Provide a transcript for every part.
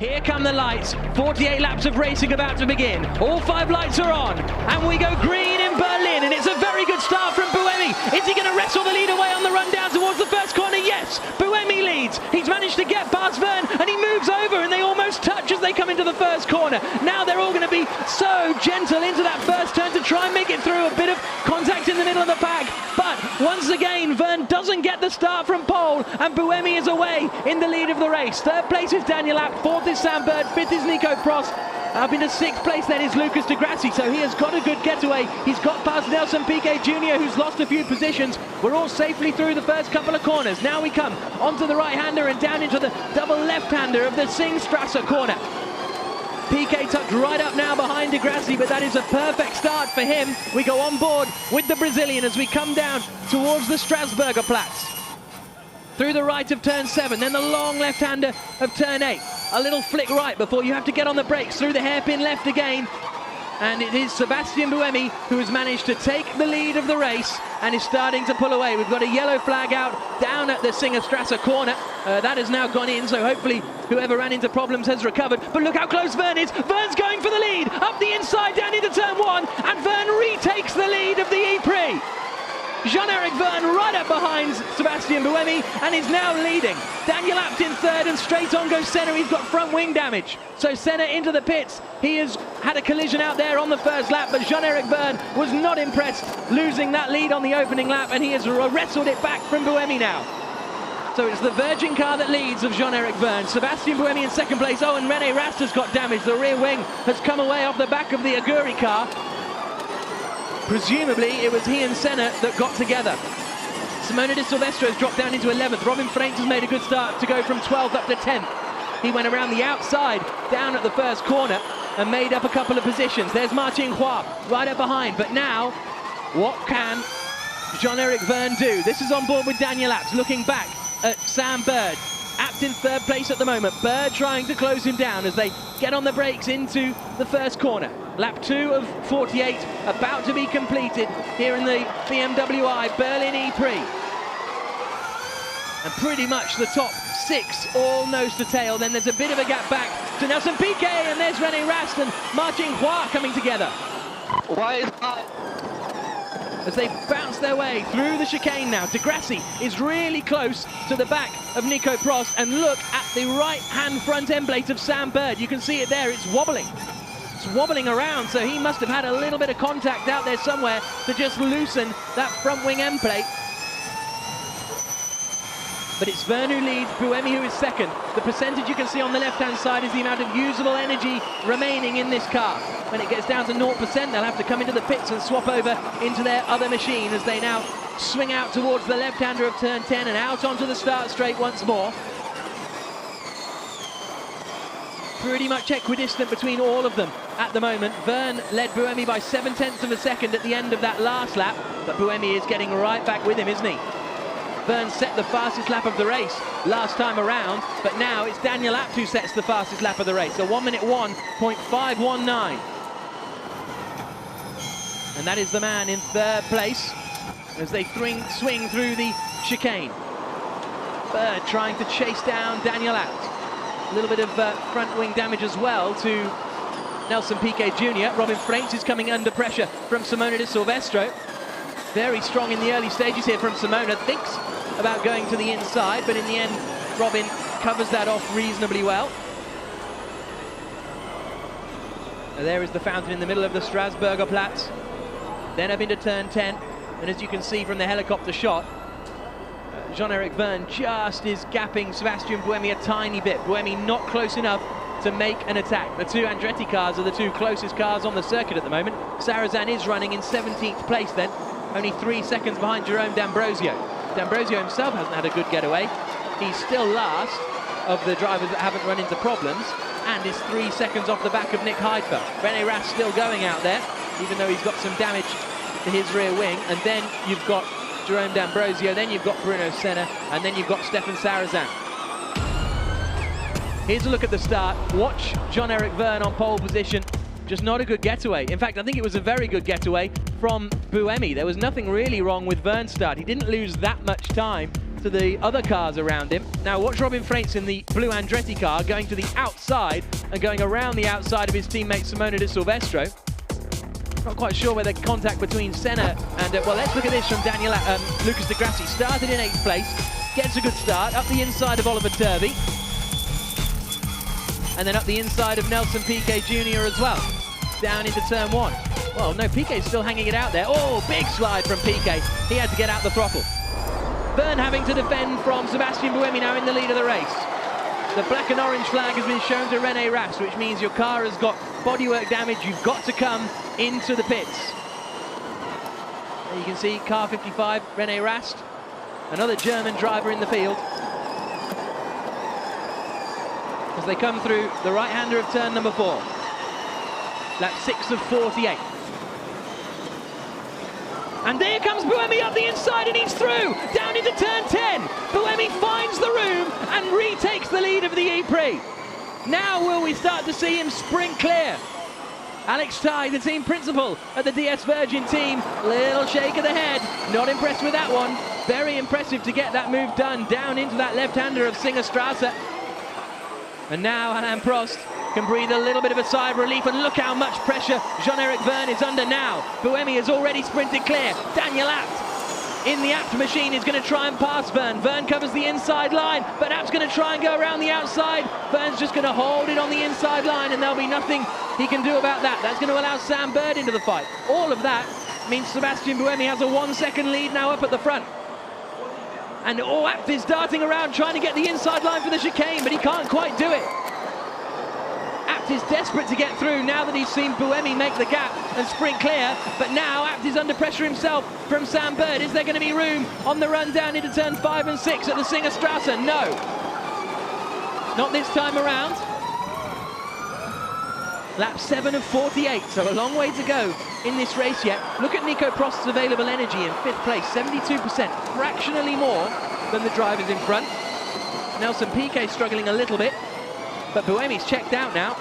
Here come the lights. 48 laps of racing about to begin. All 5 lights are on, and we go green in Berlin, and it's a very good start from Buemi. Is he going to wrestle the lead away on the run down towards the first corner? Yes, Buemi leads. He's managed to get past Verne, and he moves over, and they almost touch as they come into the first corner. Now they're all going to be so gentle into that first turn to try and make it through. A bit of contact in the middle of the pack, but once again, Verne doesn't get the start from pole, and Buemi is away in the lead of the race. Third place is Daniel Abt, fourth is Sam Bird, fifth is Nico Prost. Up into sixth place then is Lucas Di Grassi, so he has got a good getaway. He's got past Nelson Piquet Jr., who's lost a few positions. We're all safely through the first couple of corners. Now we come onto the right-hander and down into the double left-hander of the Singstrasse corner. Piquet tucked right up now behind Di Grassi, but that is a perfect start for him. We go on board with the Brazilian as we come down towards the Strasburger Platz. Through the right of turn 7, then the long left-hander of turn 8. A little flick right before you have to get on the brakes through the hairpin left again. And it is Sebastian Buemi who has managed to take the lead of the race and is starting to pull away. We've got a yellow flag out down at the Singerstrasse corner. That has now gone in, so hopefully whoever ran into problems has recovered. But look how close Verne is. Verne's going for the lead, up the inside, down into turn 1, and Verne retakes the lead of the ePrix. Jean-Eric Verne right up behind Sebastian Buemi and is now leading. Daniel Abt in third, and straight on goes Senna. He's got front wing damage. So Senna into the pits. He has had a collision out there on the first lap, but Jean-Eric Verne was not impressed, losing that lead on the opening lap, and he has wrestled it back from Buemi now. So it's the Virgin car that leads of Jean-Eric Verne. Sebastian Buemi in second place. Oh, and René Rast has got damage. The rear wing has come away off the back of the Aguri car. Presumably, it was he and Senna that got together. Simona Di Silvestro has dropped down into 11th. Robin French has made a good start to go from 12th up to 10th. He went around the outside, down at the first corner, and made up a couple of positions. There's Martin Hua right up behind. But now, what can Jean-Eric Verne do? This is on board with Daniel Abt, looking back at Sam Bird. Abt in third place at the moment. Bird trying to close him down as they get on the brakes into the first corner. Lap 2 of 48 about to be completed here in the BMW I Berlin ePrix. And pretty much the top 6 all nose to tail. Then there's a bit of a gap back to Nelson Piquet, and there's René Rast and Martin Hua coming together. Why is that? As they bounce their way through the chicane now. Di Grassi is really close to the back of Nico Prost, and look at the right-hand front end plate of Sam Bird. You can see it there, it's wobbling. It's wobbling around, so he must have had a little bit of contact out there somewhere to just loosen that front wing end plate. But it's Verne who leads, Buemi who is second. The percentage you can see on the left-hand side is the amount of usable energy remaining in this car. When it gets down to 0%, they'll have to come into the pits and swap over into their other machine as they now swing out towards the left-hander of turn 10 and out onto the start straight once more. Pretty much equidistant between all of them at the moment. Verne led Buemi by 0.7 of a second at the end of that last lap, but Buemi is getting right back with him, isn't he? Verne set the fastest lap of the race last time around, but now it's Daniel Abt who sets the fastest lap of the race, a 1 minute 1.519. And that is the man in third place as they swing through the chicane. Bird trying to chase down Daniel Abt. A little bit of front wing damage as well to Nelson Piquet Jr. Robin French is coming under pressure from Simona Di Silvestro. Very strong in the early stages here from Simona. Thinks about going to the inside, but in the end, Robin covers that off reasonably well. And there is the fountain in the middle of the Strasburger Platz. Then up into turn 10, and as you can see from the helicopter shot, Jean-Eric Verne just is gapping Sebastian Buemi a tiny bit. Buemi not close enough to make an attack. The two Andretti cars are the two closest cars on the circuit at the moment. Sarrazin is running in 17th place then, only 3 seconds behind Jerome D'Ambrosio. D'Ambrosio himself hasn't had a good getaway. He's still last of the drivers that haven't run into problems, and is 3 seconds off the back of Nick Heidfeld. René Rast still going out there, even though he's got some damage to his rear wing. And then you've got Jerome D'Ambrosio, then you've got Bruno Senna, and then you've got Stefan Sarrazin. Here's a look at the start. Watch Jean-Eric Verne on pole position. Just not a good getaway. In fact, I think it was a very good getaway from Buemi. There was nothing really wrong with Verne's start. He didn't lose that much time to the other cars around him. Now watch Robin Freitz in the blue Andretti car going to the outside and going around the outside of his teammate Simona de Silvestro. Not quite sure where the contact between Senna and, well, let's look at this from Lucas Di Grassi. Started in 8th place, gets a good start, up the inside of Oliver Turvey. And then up the inside of Nelson Piquet Jr. as well, down into turn 1. Well, no, Piquet's still hanging it out there. Oh, big slide from Piquet. He had to get out the throttle. Verne having to defend from Sebastian Buemi, now in the lead of the race. The black and orange flag has been shown to René Rast, which means your car has got bodywork damage. You've got to come into the pits. There you can see car 55, René Rast, another German driver in the field. As they come through the right-hander of turn number 4. Lap 6 of 48. And there comes Buemi up the inside and he's through, down into turn 10. Buemi finds the room and retakes the lead of the ePrix. Now will we start to see him sprint clear? Alex Tye, the team principal at the DS Virgin team, little shake of the head, not impressed with that one. Very impressive to get that move done down into that left-hander of Singerstrasse. And now Alain Prost can breathe a little bit of a sigh of relief, and look how much pressure Jean-Eric Verne is under now. Buemi has already sprinted clear. Daniel Abt in the Abt machine is going to try and pass Verne. Verne covers the inside line, but Abt's going to try and go around the outside. Verne's just going to hold it on the inside line, and there'll be nothing he can do about that. That's going to allow Sam Bird into the fight. All of that means Sebastian Buemi has a 1-second lead now up at the front. And Abt is darting around trying to get the inside line for the chicane, but he can't quite do it. Abt is desperate to get through now that he's seen Buemi make the gap and sprint clear, but now Abt is under pressure himself from Sam Bird. Is there going to be room on the run down into turn 5 and 6 at the Singerstrasse? No. Not this time around. Lap 7 of 48, so a long way to go in this race yet. Look at Nico Prost's available energy in 5th place, 72%, fractionally more than the drivers in front. Nelson Piquet struggling a little bit, but Buemi's checked out now.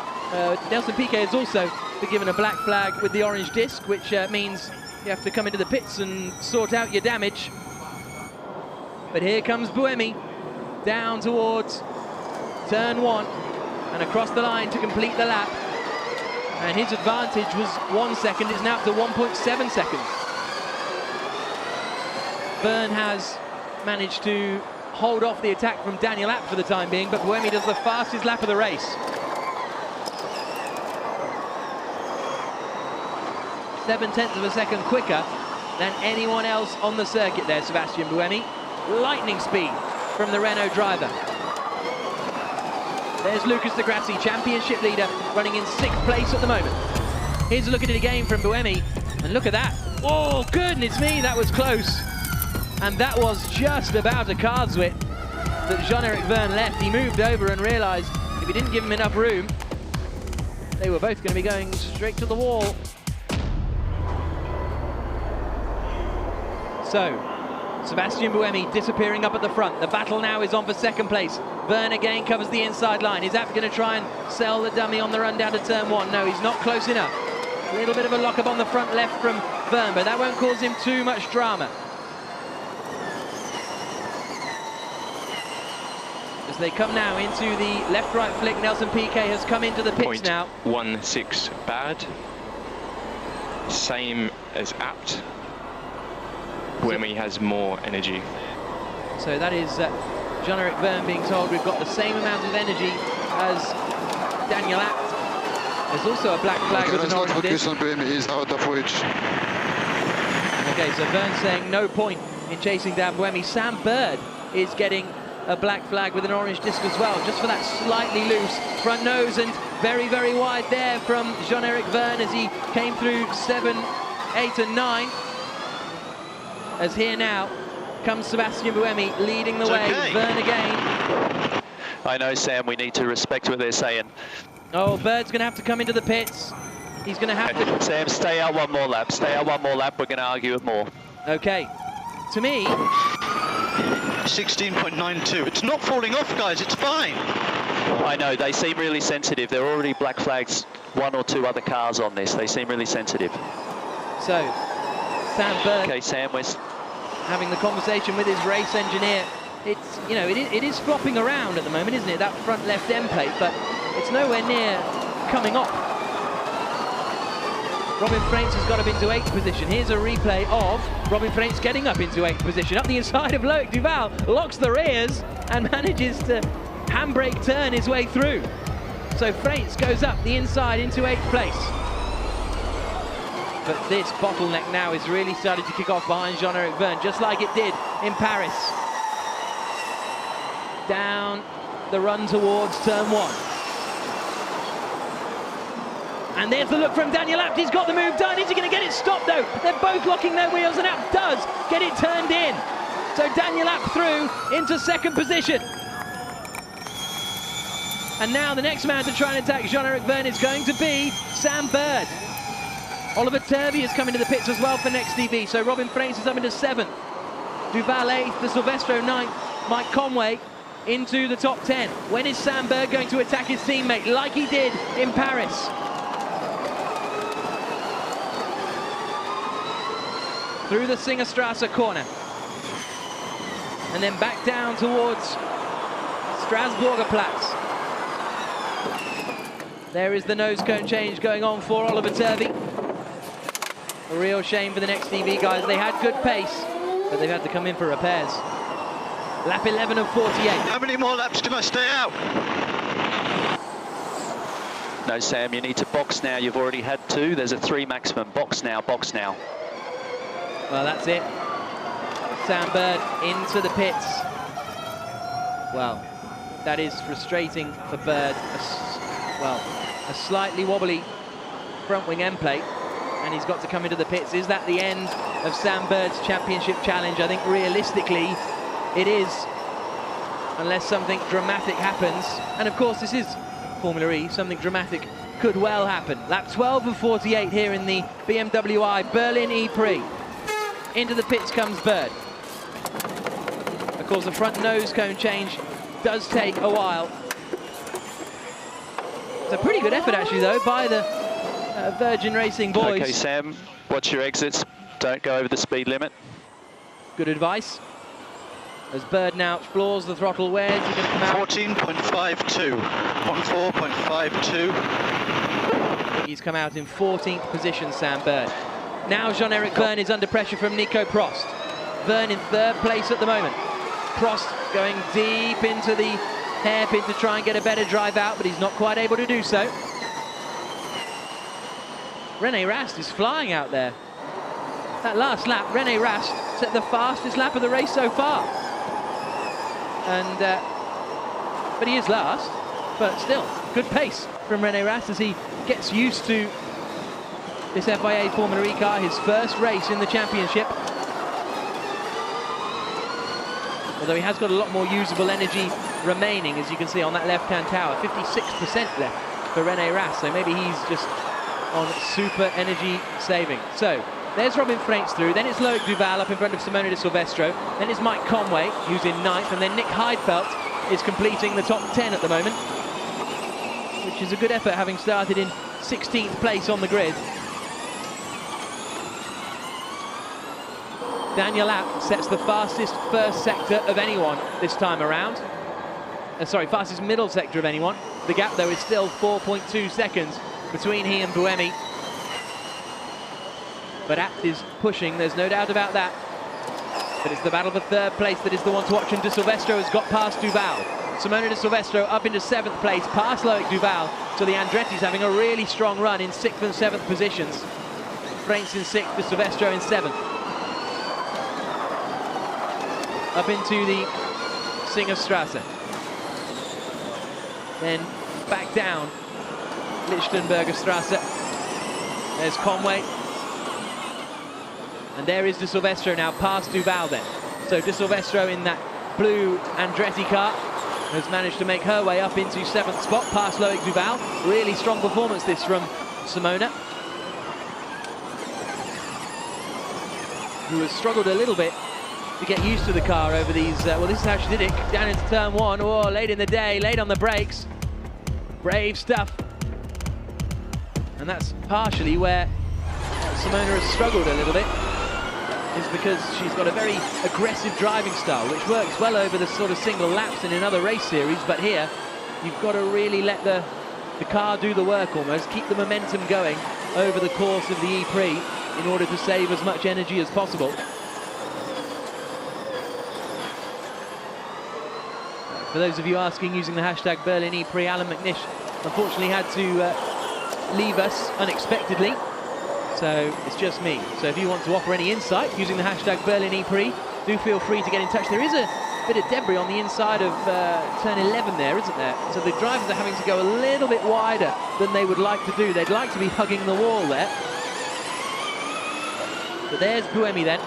Nelson Piquet has also been given a black flag with the orange disc, which means you have to come into the pits and sort out your damage. But here comes Buemi, down towards turn 1 and across the line to complete the lap. And his advantage was 1 second, it's now up to 1.7 seconds. Verne has managed to hold off the attack from Daniel Abt for the time being, but Buemi does the fastest lap of the race. 0.7 of a second quicker than anyone else on the circuit there, Sebastian Buemi. Lightning speed from the Renault driver. There's Lucas Di Grassi, championship leader, running in 6th place at the moment. Here's a look at it again from Buemi, and look at that. Oh, goodness me, that was close. And that was just about a card's width that Jean-Eric Verne left. He moved over and realised if he didn't give him enough room, they were both going to be going straight to the wall. So, Sebastian Buemi disappearing up at the front. The battle now is on for 2nd place. Verne again covers the inside line. Is Abt going to try and sell the dummy on the run down to turn 1? No, he's not close enough. A little bit of a lock-up on the front left from Verne, but that won't cause him too much drama. As they come now into the left-right flick, Nelson Piquet has come into the pits now. 0.16 bad. Same as Abt. Buemi has more energy. So that is Jean-Eric Verne being told we've got the same amount of energy as Daniel Abt. There's also a black flag with an orange disc. Buemi is out of reach. Okay, so Verne's saying no point in chasing down Buemi. Sam Bird is getting a black flag with an orange disc as well, just for that slightly loose front nose, and very, very wide there from Jean-Eric Verne as he came through 7, 8 and 9. As here now comes Sebastian Buemi leading the way. Okay. Verne again. I know, Sam, we need to respect what they're saying. Oh, Bird's going to have to come into the pits. He's going to have to... Sam, stay out one more lap. Stay out one more lap. We're going to argue it more. Okay. To me... 16.92. It's not falling off, guys. It's fine. I know. They seem really sensitive. There are already black flags, 1 or 2 other cars on this. They seem really sensitive. So, Sam Bird... Okay, Sam, we're... having the conversation with his race engineer. it's, you know, it is flopping around at the moment, isn't it? That front left end plate, but it's nowhere near coming off. Robin Freins has got up into 8th position. Here's a replay of Robin Freins getting up into 8th position. Up the inside of Loic Duval, locks the rears and manages to handbrake turn his way through. So Freins goes up the inside into 8th place. But this bottleneck now is really starting to kick off behind Jean-Eric Vergne, just like it did in Paris. Down the run towards turn 1. And there's the look from Daniel Abt. He's got the move done. Is he going to get it stopped though? They're both locking their wheels and Abt does get it turned in. So Daniel Abt through into 2nd position. And now the next man to try and attack Jean-Eric Vergne is going to be Sam Bird. Oliver Turvey has come into the pits as well for Next TV. So Robin Freins is up into 7th. Duval 8th, De Silvestro 9th, Mike Conway into the top 10. When is Sam Bird going to attack his teammate like he did in Paris? Through the Singerstrasse corner. And then back down towards Strasburger Platz. There is the nose cone change going on for Oliver Turvey. A real shame for the Next TV guys. They had good pace, but they've had to come in for repairs. Lap 11 of 48. How many more laps can I stay out? No, Sam, you need to box now. You've already had 2. There's a 3 maximum. Box now, box now. Well, that's it. Sam Bird into the pits. Well, that is frustrating for Bird. A slightly wobbly front wing end plate, and he's got to come into the pits. Is that the end of Sam Bird's championship challenge? I think realistically it is, unless something dramatic happens. And of course, this is Formula E. Something dramatic could well happen. Lap 12 of 48 here in the BMW I Berlin ePrix. Into the pits comes Bird. Of course, the front nose cone change does take a while. It's a pretty good effort, actually, though, by the Virgin Racing boys. Okay, Sam, watch your exits. Don't go over the speed limit. Good advice. As Bird now explores the throttle, where's he going to come out? 14.52. 14.52. He's come out in 14th position, Sam Bird. Now Jean-Eric Vergne is under pressure from Nico Prost. Vergne in 3rd place at the moment. Prost going deep into the hairpin to try and get a better drive out, but he's not quite able to do so. René Rast is flying out there. That last lap, René Rast set the fastest lap of the race so far. And but he is last, but still, good pace from René Rast as he gets used to this FIA Formula E car, his first race in the championship. Although he has got a lot more usable energy remaining, as you can see on that left-hand tower. 56% left for René Rast, so maybe he's just on super energy saving. So, there's Robin Freins through, then it's Loic Duval up in front of Simone de Silvestro, then it's Mike Conway, who's in 9th, and then Nick Heidfeld is completing the top 10 at the moment, which is a good effort, having started in 16th place on the grid. Daniel Abt sets the fastest first sector of anyone this time around. Fastest middle sector of anyone. The gap, though, is still 4.2 seconds between he and Buemi. But Abt is pushing, there's no doubt about that. But it's the battle for 3rd place that is the one to watch, and De Silvestro has got past Duval. Simone de Silvestro up into 7th place, past Loic Duval. So the Andretti's having a really strong run in 6th and 7th positions. Freins in 6th, De Silvestro in 7th. Up into the Singerstrasse. Then back down Lichtenberger Strasse. There's Conway. And there is De Silvestro now, past Duval then. So De Silvestro in that blue Andretti car has managed to make her way up into 7th spot, past Loic Duval. Really strong performance this from Simona, who has struggled a little bit to get used to the car over these, well, this is how she did it, down into turn 1, oh, late in the day, late on the brakes. Brave stuff. And that's partially where Simona has struggled a little bit. is because she's got a very aggressive driving style, which works well over the sort of single laps and in other race series, but here you've got to really let the car do the work almost, keep the momentum going over the course of the ePrix in order to save as much energy as possible. For those of you asking, using the hashtag Berlin ePrix, Alan McNish unfortunately had to leave us unexpectedly, so it's just me. So if you want to offer any insight using the hashtag Berlin ePrix, do feel free to get in touch. There is a bit of debris on the inside of turn 11 there, isn't there? So the drivers are having to go a little bit wider than they would like to do. They'd like to be hugging the wall there. But there's Buemi then.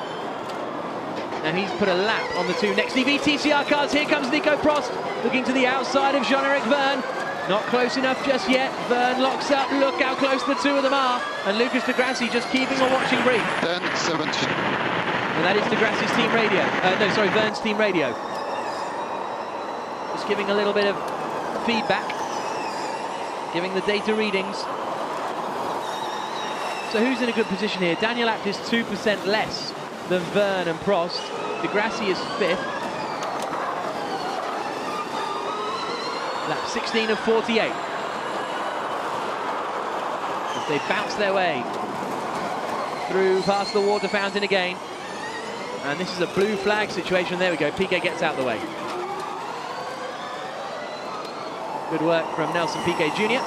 Now he's put a lap on the two next EV TCR cars. Here comes Nico Prost, looking to the outside of Jean-Eric Vergne. Not close enough just yet. Vergne locks up. Look how close the two of them are. And Lucas de Grassi just keeping a watching brief. 10-17. And that is de Grassi's team radio. No, sorry, Vergne's team radio. Just giving a little bit of feedback, giving the data readings. So who's in a good position here? Daniel Abt is 2% less than Vergne and Prost. De Grassi is 5th. Lap 16 of 48. As they bounce their way through past the water fountain again. And this is a blue flag situation. There we go. Piquet gets out of the way. Good work from Nelson Piquet Jr.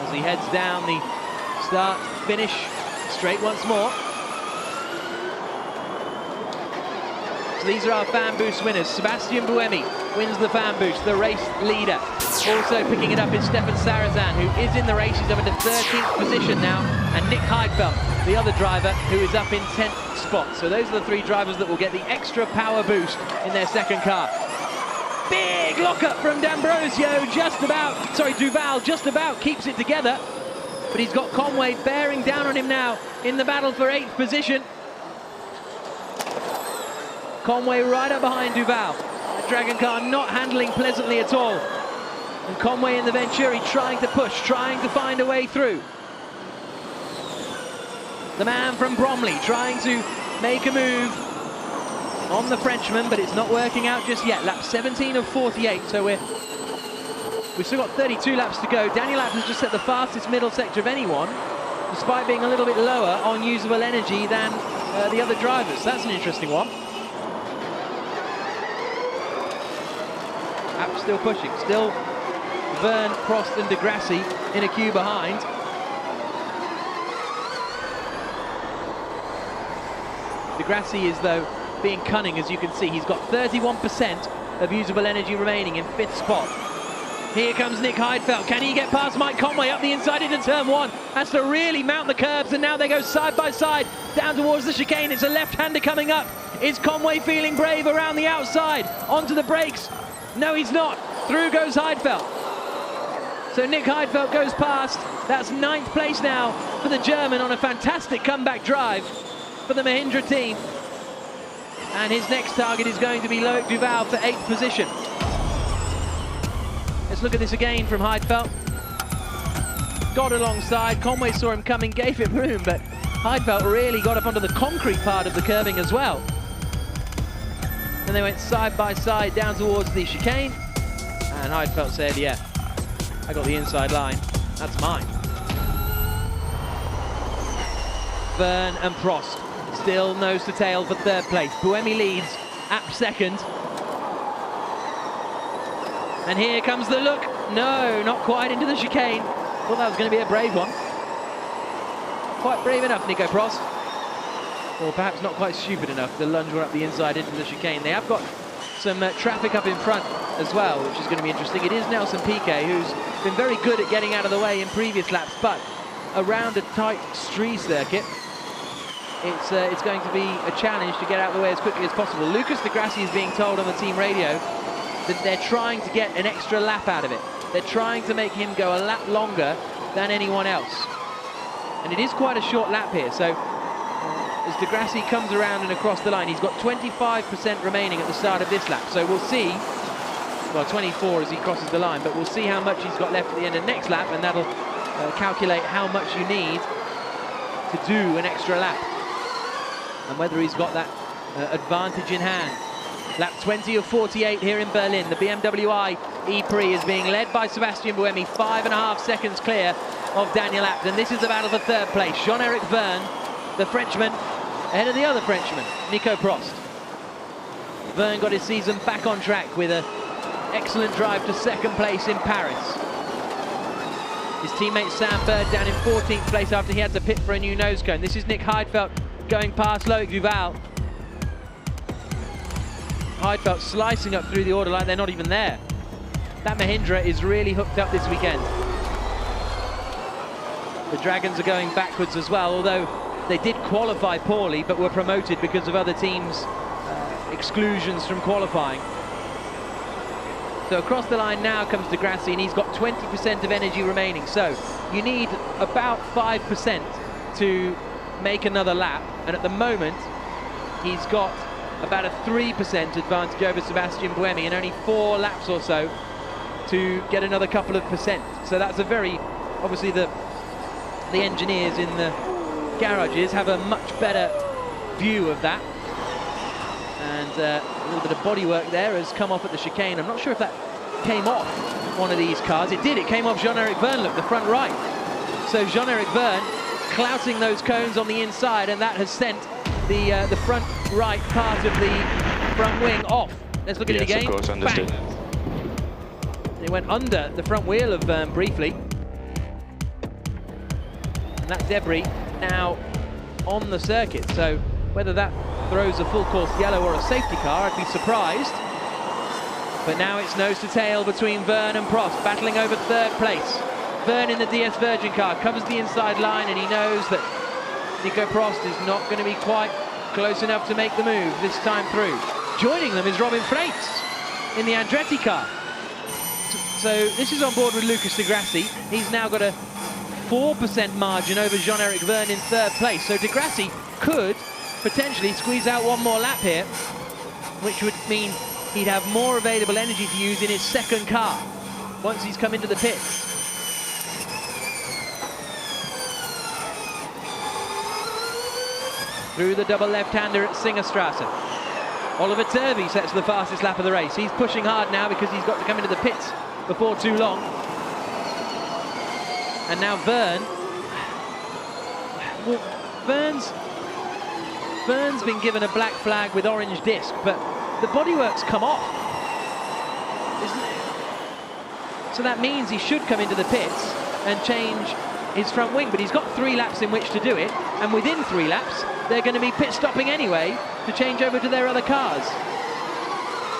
as he heads down the start, finish, straight once more. So these are our fan boost winners. Sebastian Buemi wins the fan boost, the race leader. Also picking it up is Stefan Sarazan, who is in the race. He's up in the 13th position now. And Nick Heidfeld, the other driver, who is up in 10th spot. So those are the three drivers that will get the extra power boost in their second car. Big lockup from D'Ambrosio, Duval just about keeps it together. But he's got Conway bearing down on him now in the battle for 8th position. Conway right up behind Duval. The Dragon car not handling pleasantly at all. And Conway in the Venturi trying to push, trying to find a way through. The man from Bromley trying to make a move on the Frenchman, but it's not working out just yet. Lap 17 of 48, so we've still got 32 laps to go. Daniel Abt has just set the fastest middle sector of anyone, despite being a little bit lower on usable energy than the other drivers. That's an interesting one. Abt still pushing, still Vergne, Prost and de Grassi in a queue behind. De Grassi is, though, being cunning, as you can see. He's got 31% of usable energy remaining in 5th spot. Here comes Nick Heidfeld. Can he get past Mike Conway up the inside into turn 1? Has to really mount the curbs, and now they go side by side down towards the chicane. It's a left-hander coming up. Is Conway feeling brave around the outside? Onto the brakes. No, he's not. Through goes Heidfeld. So Nick Heidfeld goes past. That's 9th place now for the German on a fantastic comeback drive for the Mahindra team. And his next target is going to be Loic Duval for 8th position. Let's look at this again from Heidfeld. Got alongside, Conway saw him coming, gave him room, but Heidfeld really got up onto the concrete part of the curbing as well. And they went side by side down towards the chicane. And Heidfeld said, yeah, I got the inside line, that's mine. Vergne and Prost still nose to tail for 3rd place. Buemi leads, Abt 2nd. And here comes the look. No, not quite into the chicane. Thought that was going to be a brave one. Quite brave enough, Nico Prost. Or perhaps not quite stupid enough to lunge one up the inside into the chicane. They have got some traffic up in front as well, which is going to be interesting. It is Nelson Piquet, who's been very good at getting out of the way in previous laps, but around a tight street circuit, it's going to be a challenge to get out of the way as quickly as possible. Lucas de Grassi is being told on the team radio that they're trying to get an extra lap out of it. They're trying to make him go a lap longer than anyone else. And it is quite a short lap here, so as de Grassi comes around and across the line, he's got 25% remaining at the start of this lap. So we'll see, well, 24 as he crosses the line, but we'll see how much he's got left at the end of next lap, and that'll calculate how much you need to do an extra lap. and whether he's got that advantage in hand. Lap 20 of 48 here in Berlin. The BMW i ePrix is being led by Sebastian Buemi, 5.5 seconds clear of Daniel Abt. And this is the battle for third place. Jean-Eric Vergne, the Frenchman, ahead of the other Frenchman, Nico Prost. Vergne got his season back on track with an excellent drive to second place in Paris. His teammate Sam Bird down in 14th place after he had to pit for a new nose cone. This is Nick Heidfeld going past Loic Duval. Heidfeld slicing up through the order like they're not even there. That Mahindra is really hooked up this weekend. The Dragons are going backwards as well, although they did qualify poorly but were promoted because of other teams' exclusions from qualifying. So across the line now comes De Grassi, and he's got 20% of energy remaining. So you need about 5% to make another lap, and at the moment he's got about a 3% advantage over Sebastian Buemi, and only 4 laps or so to get another couple of percent. So that's a very, obviously the engineers in the garages have a much better view of that. And a little bit of bodywork there has come off at the chicane. I'm not sure if that came off one of these cars. It did, it came off Jean-Eric Vergne, look, the front right. So Jean-Eric Vergne clouting those cones on the inside, and that has sent the front right part of the front wing off. Let's look at it again. Of course, understood. It went under the front wheel of Vergne briefly. And that debris now on the circuit. So whether that throws a full course yellow or a safety car, I'd be surprised. But now it's nose to tail between Vergne and Prost, battling over third place. Vergne in the DS Virgin car covers the inside line, and he knows that Nico Prost is not going to be quite close enough to make the move this time through. Joining them is Robin Freites in the Andretti car. So this is on board with Lucas de Grassi. He's now got a 4% margin over Jean-Eric Vergne in third place. So de Grassi could potentially squeeze out one more lap here, which would mean he'd have more available energy to use in his second car once he's come into the pits. Through the double left-hander at Singerstrasse. Oliver Turvey sets the fastest lap of the race. He's pushing hard now because he's got to come into the pits before too long. And now Vergne. Well, Vergne's been given a black flag with orange disc, but the bodywork's come off. So that means he should come into the pits and change his front wing, but he's got 3 laps in which to do it, and within 3 laps they're going to be pit stopping anyway to change over to their other cars.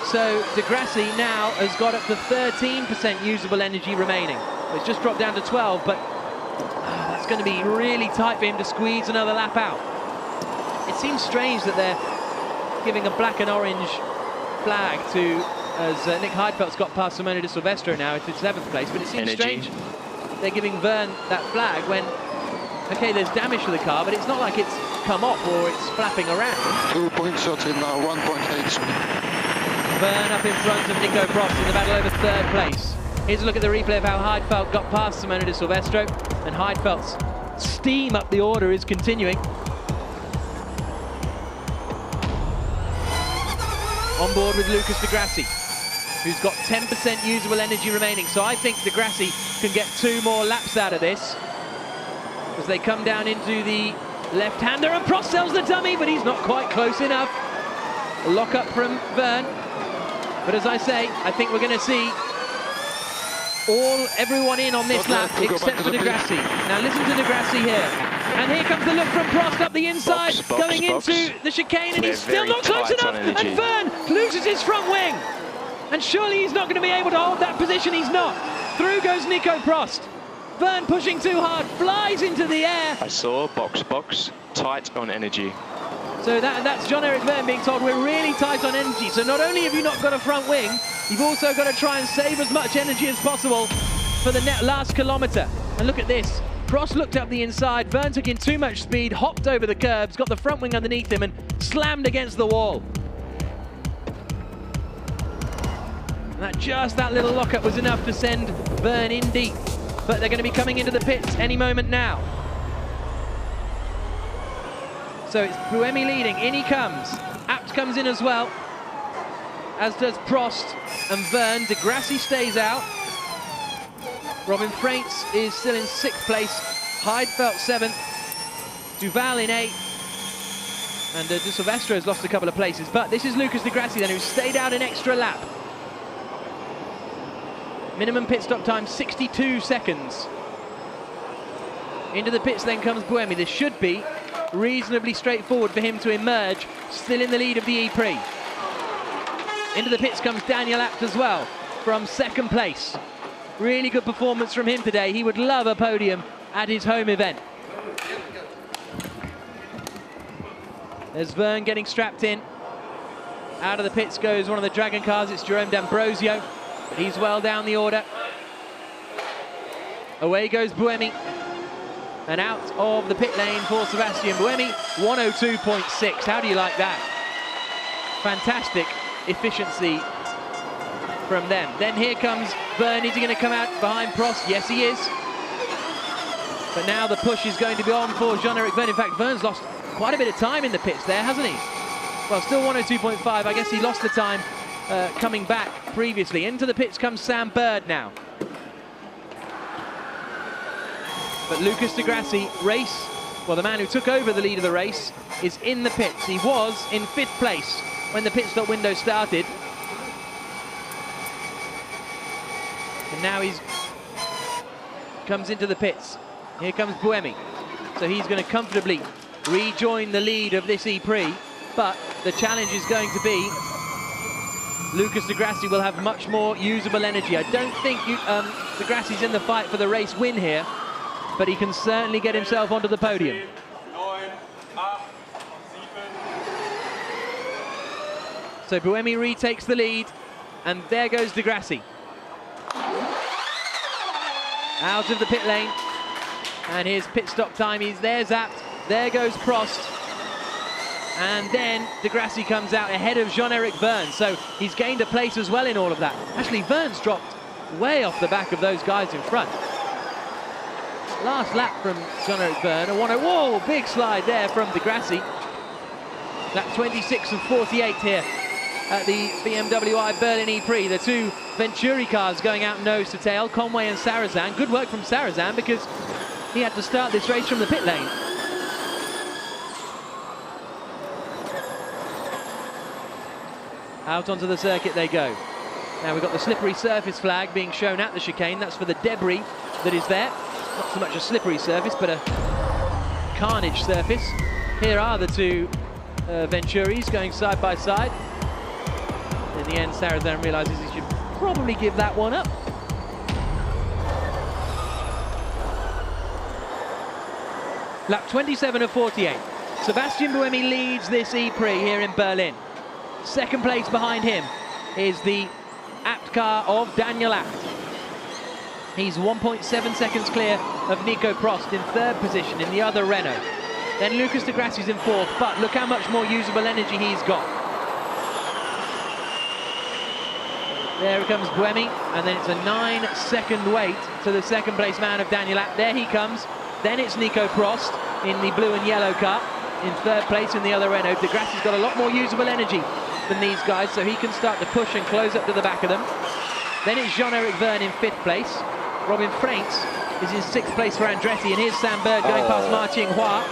So de Grassi now has got up to 13% usable energy remaining. It's just dropped down to 12, but that's going to be really tight for him to squeeze another lap out. It seems strange that they're giving a black and orange flag to, as Nick Heidfeld's got past Simone de Silvestro now into 7th place, but it seems strange they're giving Vergne that flag when, okay, there's damage to the car, but it's not like it's come off or it's flapping around. 2.13 now, 1.8. Vergne up in front of Nico Prost in the battle over third place. Here's a look at the replay of how Heidfeld got past Simone de Silvestro, and Heidfeld's steam up the order is continuing. On board with Lucas de Grassi, who's got 10% usable energy remaining. So I think de Grassi can get 2 more laps out of this as they come down into the left-hander, and Prost sells the dummy, but he's not quite close enough. A lock up from Vergne. But as I say, I think we're going to see everyone in on this lap except for de Grassi. Now listen to de Grassi here. And here comes the look from Prost up the inside, going into the chicane, and he's still not close enough. And Vergne loses his front wing. And surely he's not going to be able to hold that position. He's not. Through goes Nico Prost. Vergne pushing too hard, flies into the air. I saw box, tight on energy. So that's Jean-Eric Vergne being told we're really tight on energy. So not only have you not got a front wing, you've also got to try and save as much energy as possible for the last kilometre. And look at this. Prost looked up the inside, Vergne took in too much speed, hopped over the curbs, got the front wing underneath him and slammed against the wall. And that little lockup was enough to send Vergne in deep. But they're going to be coming into the pits any moment now. So it's Buemi leading, in he comes. Abt comes in as well, as does Prost and Verne. De Grassi stays out. Robin Freins is still in 6th place. Heidfeld 7th. Duval in 8th. And De Silvestro has lost a couple of places. But this is Lucas De Grassi then, who stayed out an extra lap. Minimum pit stop time, 62 seconds. Into the pits then comes Buemi. This should be reasonably straightforward for him to emerge, still in the lead of the ePrix. Into the pits comes Daniel Abt as well, from 2nd place. Really good performance from him today. He would love a podium at his home event. There's Verne getting strapped in. Out of the pits goes one of the Dragon cars. It's Jerome D'Ambrosio, but he's well down the order. Away goes Buemi. And out of the pit lane for Sebastian Buemi, 102.6. How do you like that? Fantastic efficiency from them. Then here comes Verne. Is he going to come out behind Prost? Yes, he is. But now the push is going to be on for Jean-Eric Verne. In fact, Verne's lost quite a bit of time in the pits there, hasn't he? Well, still 102.5. I guess he lost the time coming back previously. Into the pits comes Sam Bird now. But Lucas De Grassi, the man who took over the lead of the race, is in the pits. He was in 5th place when the pit stop window started. And now he's comes into the pits. Here comes Buemi. So he's going to comfortably rejoin the lead of this ePrix. But the challenge is going to be Lucas De Grassi will have much more usable energy. I don't think De Grassi's in the fight for the race win here, but he can certainly get himself onto the podium. So Buemi retakes the lead, and there goes De Grassi. Out of the pit lane, and his pit stop time is there's Abt, there goes Prost, and then De Grassi comes out ahead of Jean-Eric Verne, so he's gained a place as well in all of that. Actually, Verne's dropped way off the back of those guys in front. Last lap from Jean-Eric Verne, whoa, big slide there from De Grassi. Lap 26 of 48 here at the BMW I Berlin ePrix. The two Venturi cars going out nose to tail, Conway and Sarrazin. Good work from Sarrazin because he had to start this race from the pit lane. Out onto the circuit they go. Now we've got the slippery surface flag being shown at the chicane. That's for the debris that is there. Not so much a slippery surface, but a carnage surface. Here are the two Venturis going side by side. In the end, Sarrazin realizes he should probably give that one up. Lap 27 of 48. Sebastian Buemi leads this ePrix here in Berlin. 2nd place behind him is the Abt car of Daniel Abt. He's 1.7 seconds clear of Nico Prost in 3rd position in the other Renault. Then Lucas De Grassi's in 4th, but look how much more usable energy he's got. There comes Buemi, and then it's a 9-second wait to the 2nd place man of Daniel Abt. There he comes. Then it's Nico Prost in the blue and yellow car in 3rd place in the other Renault. De Grassi's got a lot more usable energy than these guys, so he can start to push and close up to the back of them. Then it's Jean-Eric Verne in 5th place. Robin Freins is in 6th place for Andretti, and here's Sam Bird going past Ma Qinghua.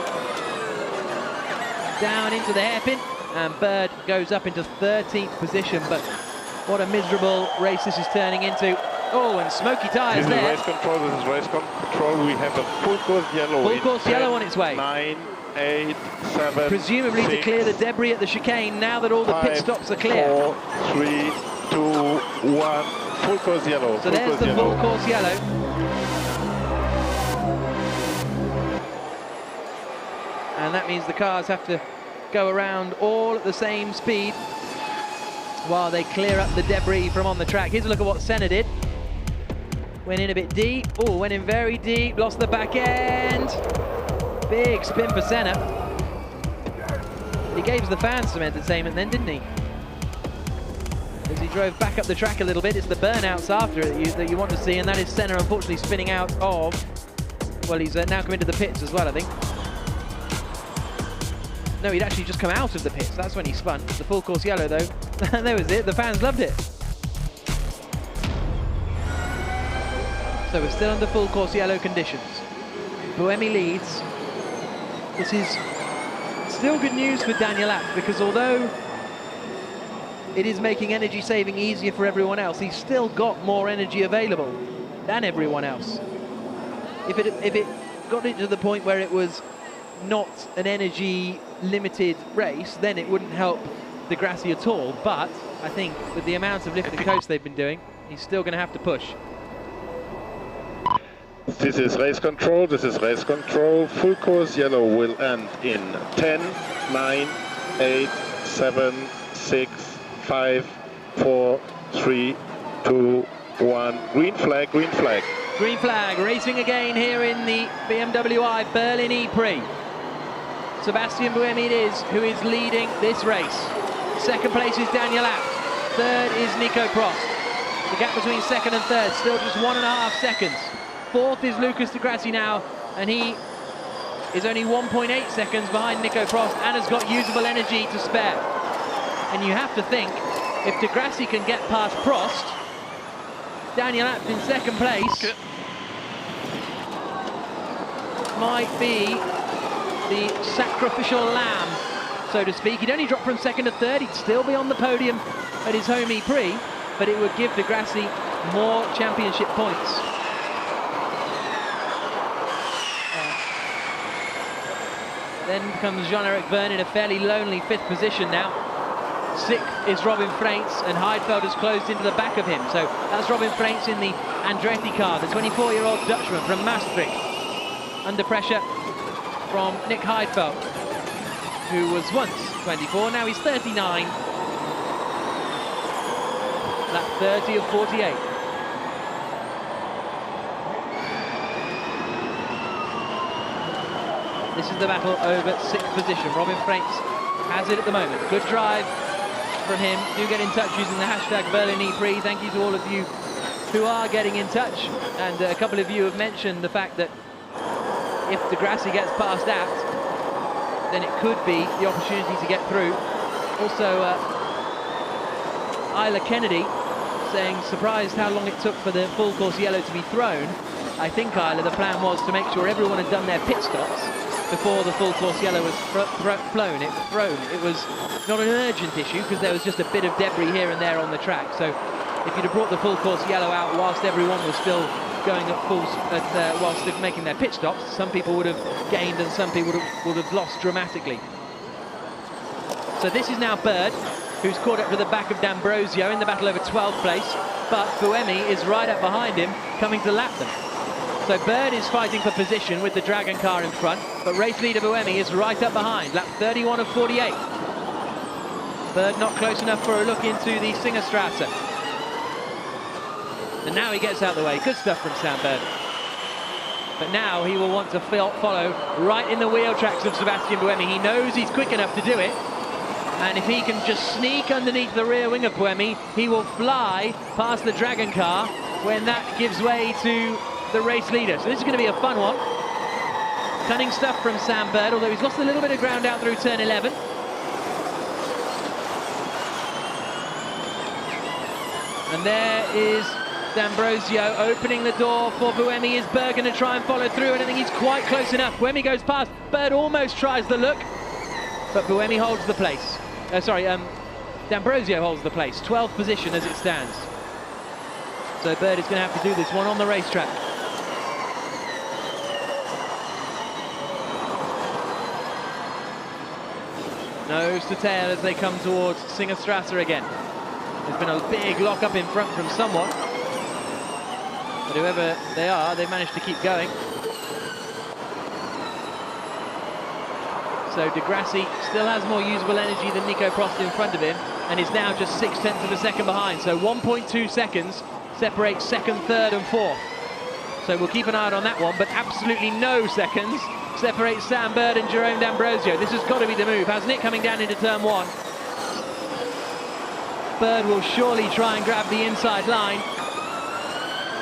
Down into the hairpin, and Bird goes up into 13th position, but what a miserable race this is turning into. Oh, and smoky tyres there. This is race control. We have a full course yellow. Full course yellow on its way. 9, 8, 7. Presumably 6, to clear the debris at the chicane now that all the 5, pit stops are clear. 4, 3, 2, 1. Full course yellow. So there's the full course yellow. And that means the cars have to go around all at the same speed while they clear up the debris from on the track. Here's a look at what Senna did. Went in a bit deep. Oh, went in very deep. Lost the back end. Big spin for Senna. He gave the fans some entertainment then, didn't he? As he drove back up the track a little bit. It's the burnouts after it that you want to see, and that is Senna unfortunately spinning out of... Well, he's now come into the pits as well, I think. No, he'd actually just come out of the pits. That's when he spun. The full course yellow, though. That was it. The fans loved it. So we're still under full course yellow conditions. Buemi leads. This is still good news for Daniel Abt, because although it is making energy saving easier for everyone else, he's still got more energy available than everyone else. If it got it to the point where it was not an energy limited race, then it wouldn't help De Grassi at all. But I think with the amount of lift and coast they've been doing, he's still going to have to push. This is race control, this is race control. Full course yellow will end in 10, 9, 8, 7, 6, 5, 4, 3, 2, 1. Green flag, green flag. Green flag, racing again here in the BMW I Berlin ePrix. Sebastian Buemi it is who is leading this race. Second place is Daniel Abt. Third is Nico Prost. The gap between second and third still just 1.5 seconds. Fourth is Lucas De Grassi now, and he is only 1.8 seconds behind Nico Prost and has got usable energy to spare. And you have to think, if De Grassi can get past Prost, Daniel Abt in second place might be the sacrificial lamb, so to speak. He'd only drop from second to third. He'd still be on the podium at his home ePrix, but it would give De Grassi more championship points. Then comes Jean-Eric Vergne in a fairly lonely fifth position now. Sixth is Robin Freins, and Heidfeld has closed into the back of him. So that's Robin Freins in the Andretti car, the 24-year-old Dutchman from Maastricht. Under pressure from Nick Heidfeld, who was once 24, now he's 39. Lap 30 of 48. This is the battle over sixth position. Robin Freins has it at the moment. Good drive from him. Do get in touch using the hashtag Berlin ePrix. Thank you to all of you who are getting in touch. And a couple of you have mentioned the fact that if De Grassi gets past Abt, then it could be the opportunity to get through. Also, Isla Kennedy saying, surprised how long it took for the full course yellow to be thrown. I think, Isla, the plan was to make sure everyone had done their pit stops before the full course yellow was thrown. It was not an urgent issue because there was just a bit of debris here and there on the track. So if you'd have brought the full course yellow out whilst everyone was still going at full, whilst they're making their pit stops, some people would have gained and some people would have lost dramatically. So this is now Bird, who's caught up to the back of D'Ambrosio in the battle over 12th place, but Buemi is right up behind him, coming to lap them. So Bird is fighting for position with the Dragon car in front, but race leader Buemi is right up behind, lap 31 of 48. Bird not close enough for a look into the Singerstrasse. And now he gets out of the way. Good stuff from Sam Bird. But now he will want to follow right in the wheel tracks of Sebastian Buemi. He knows he's quick enough to do it. And if he can just sneak underneath the rear wing of Buemi, he will fly past the Dragon car when that gives way to the race leader. So this is going to be a fun one. Cunning stuff from Sam Bird, although he's lost a little bit of ground out through turn 11. And there is D'Ambrosio opening the door for Buemi. Is Bird going to try and follow through? I don't think he's quite close enough. Buemi goes past. Bird almost tries the look, but Buemi holds the place. D'Ambrosio holds the place. 12th position as it stands. So Bird is going to have to do this one on the racetrack. Nose to tail as they come towards Singerstrasse again. There's been a big lock up in front from someone. But whoever they are, they've managed to keep going. So De Grassi still has more usable energy than Nico Prost in front of him and is now just 0.6 of a second behind. So 1.2 seconds separates second, third and fourth. So we'll keep an eye on that one, but absolutely no seconds separates Sam Bird and Jerome D'Ambrosio. This has got to be the move, hasn't it, coming down into turn one. Bird will surely try and grab the inside line.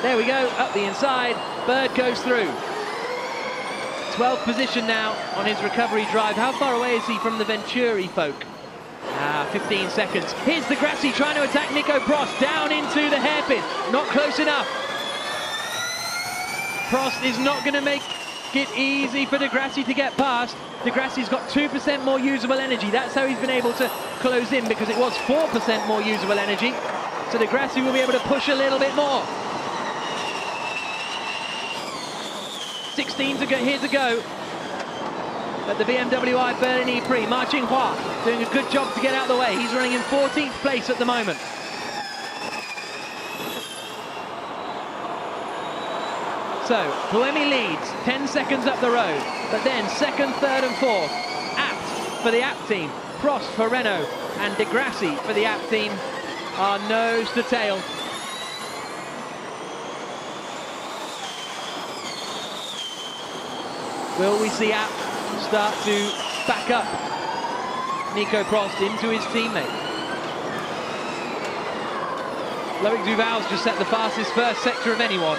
There we go, up the inside. Bird goes through. 12th position now on his recovery drive. How far away is he from the Venturi folk? 15 seconds. Here's the Grassi trying to attack Nico Prost down into the hairpin. Not close enough. Prost is not going to make it easy for De Grassi to get past. De Grassi's got 2% more usable energy. That's how he's been able to close in, because it was 4% more usable energy. So De Grassi will be able to push a little bit more. 16 to go, here to go at the BMW I Berlin ePrix. Ma Qinghua doing a good job to get out of the way. He's running in 14th place at the moment. So, Buemi leads, 10 seconds up the road, but then second, third and fourth, Abt for the Abt team, Prost for Renault, and De Grassi for the Abt team are nose to tail. Will we see Abt start to back up Nico Prost into his teammate? Loic Duval's just set the fastest first sector of anyone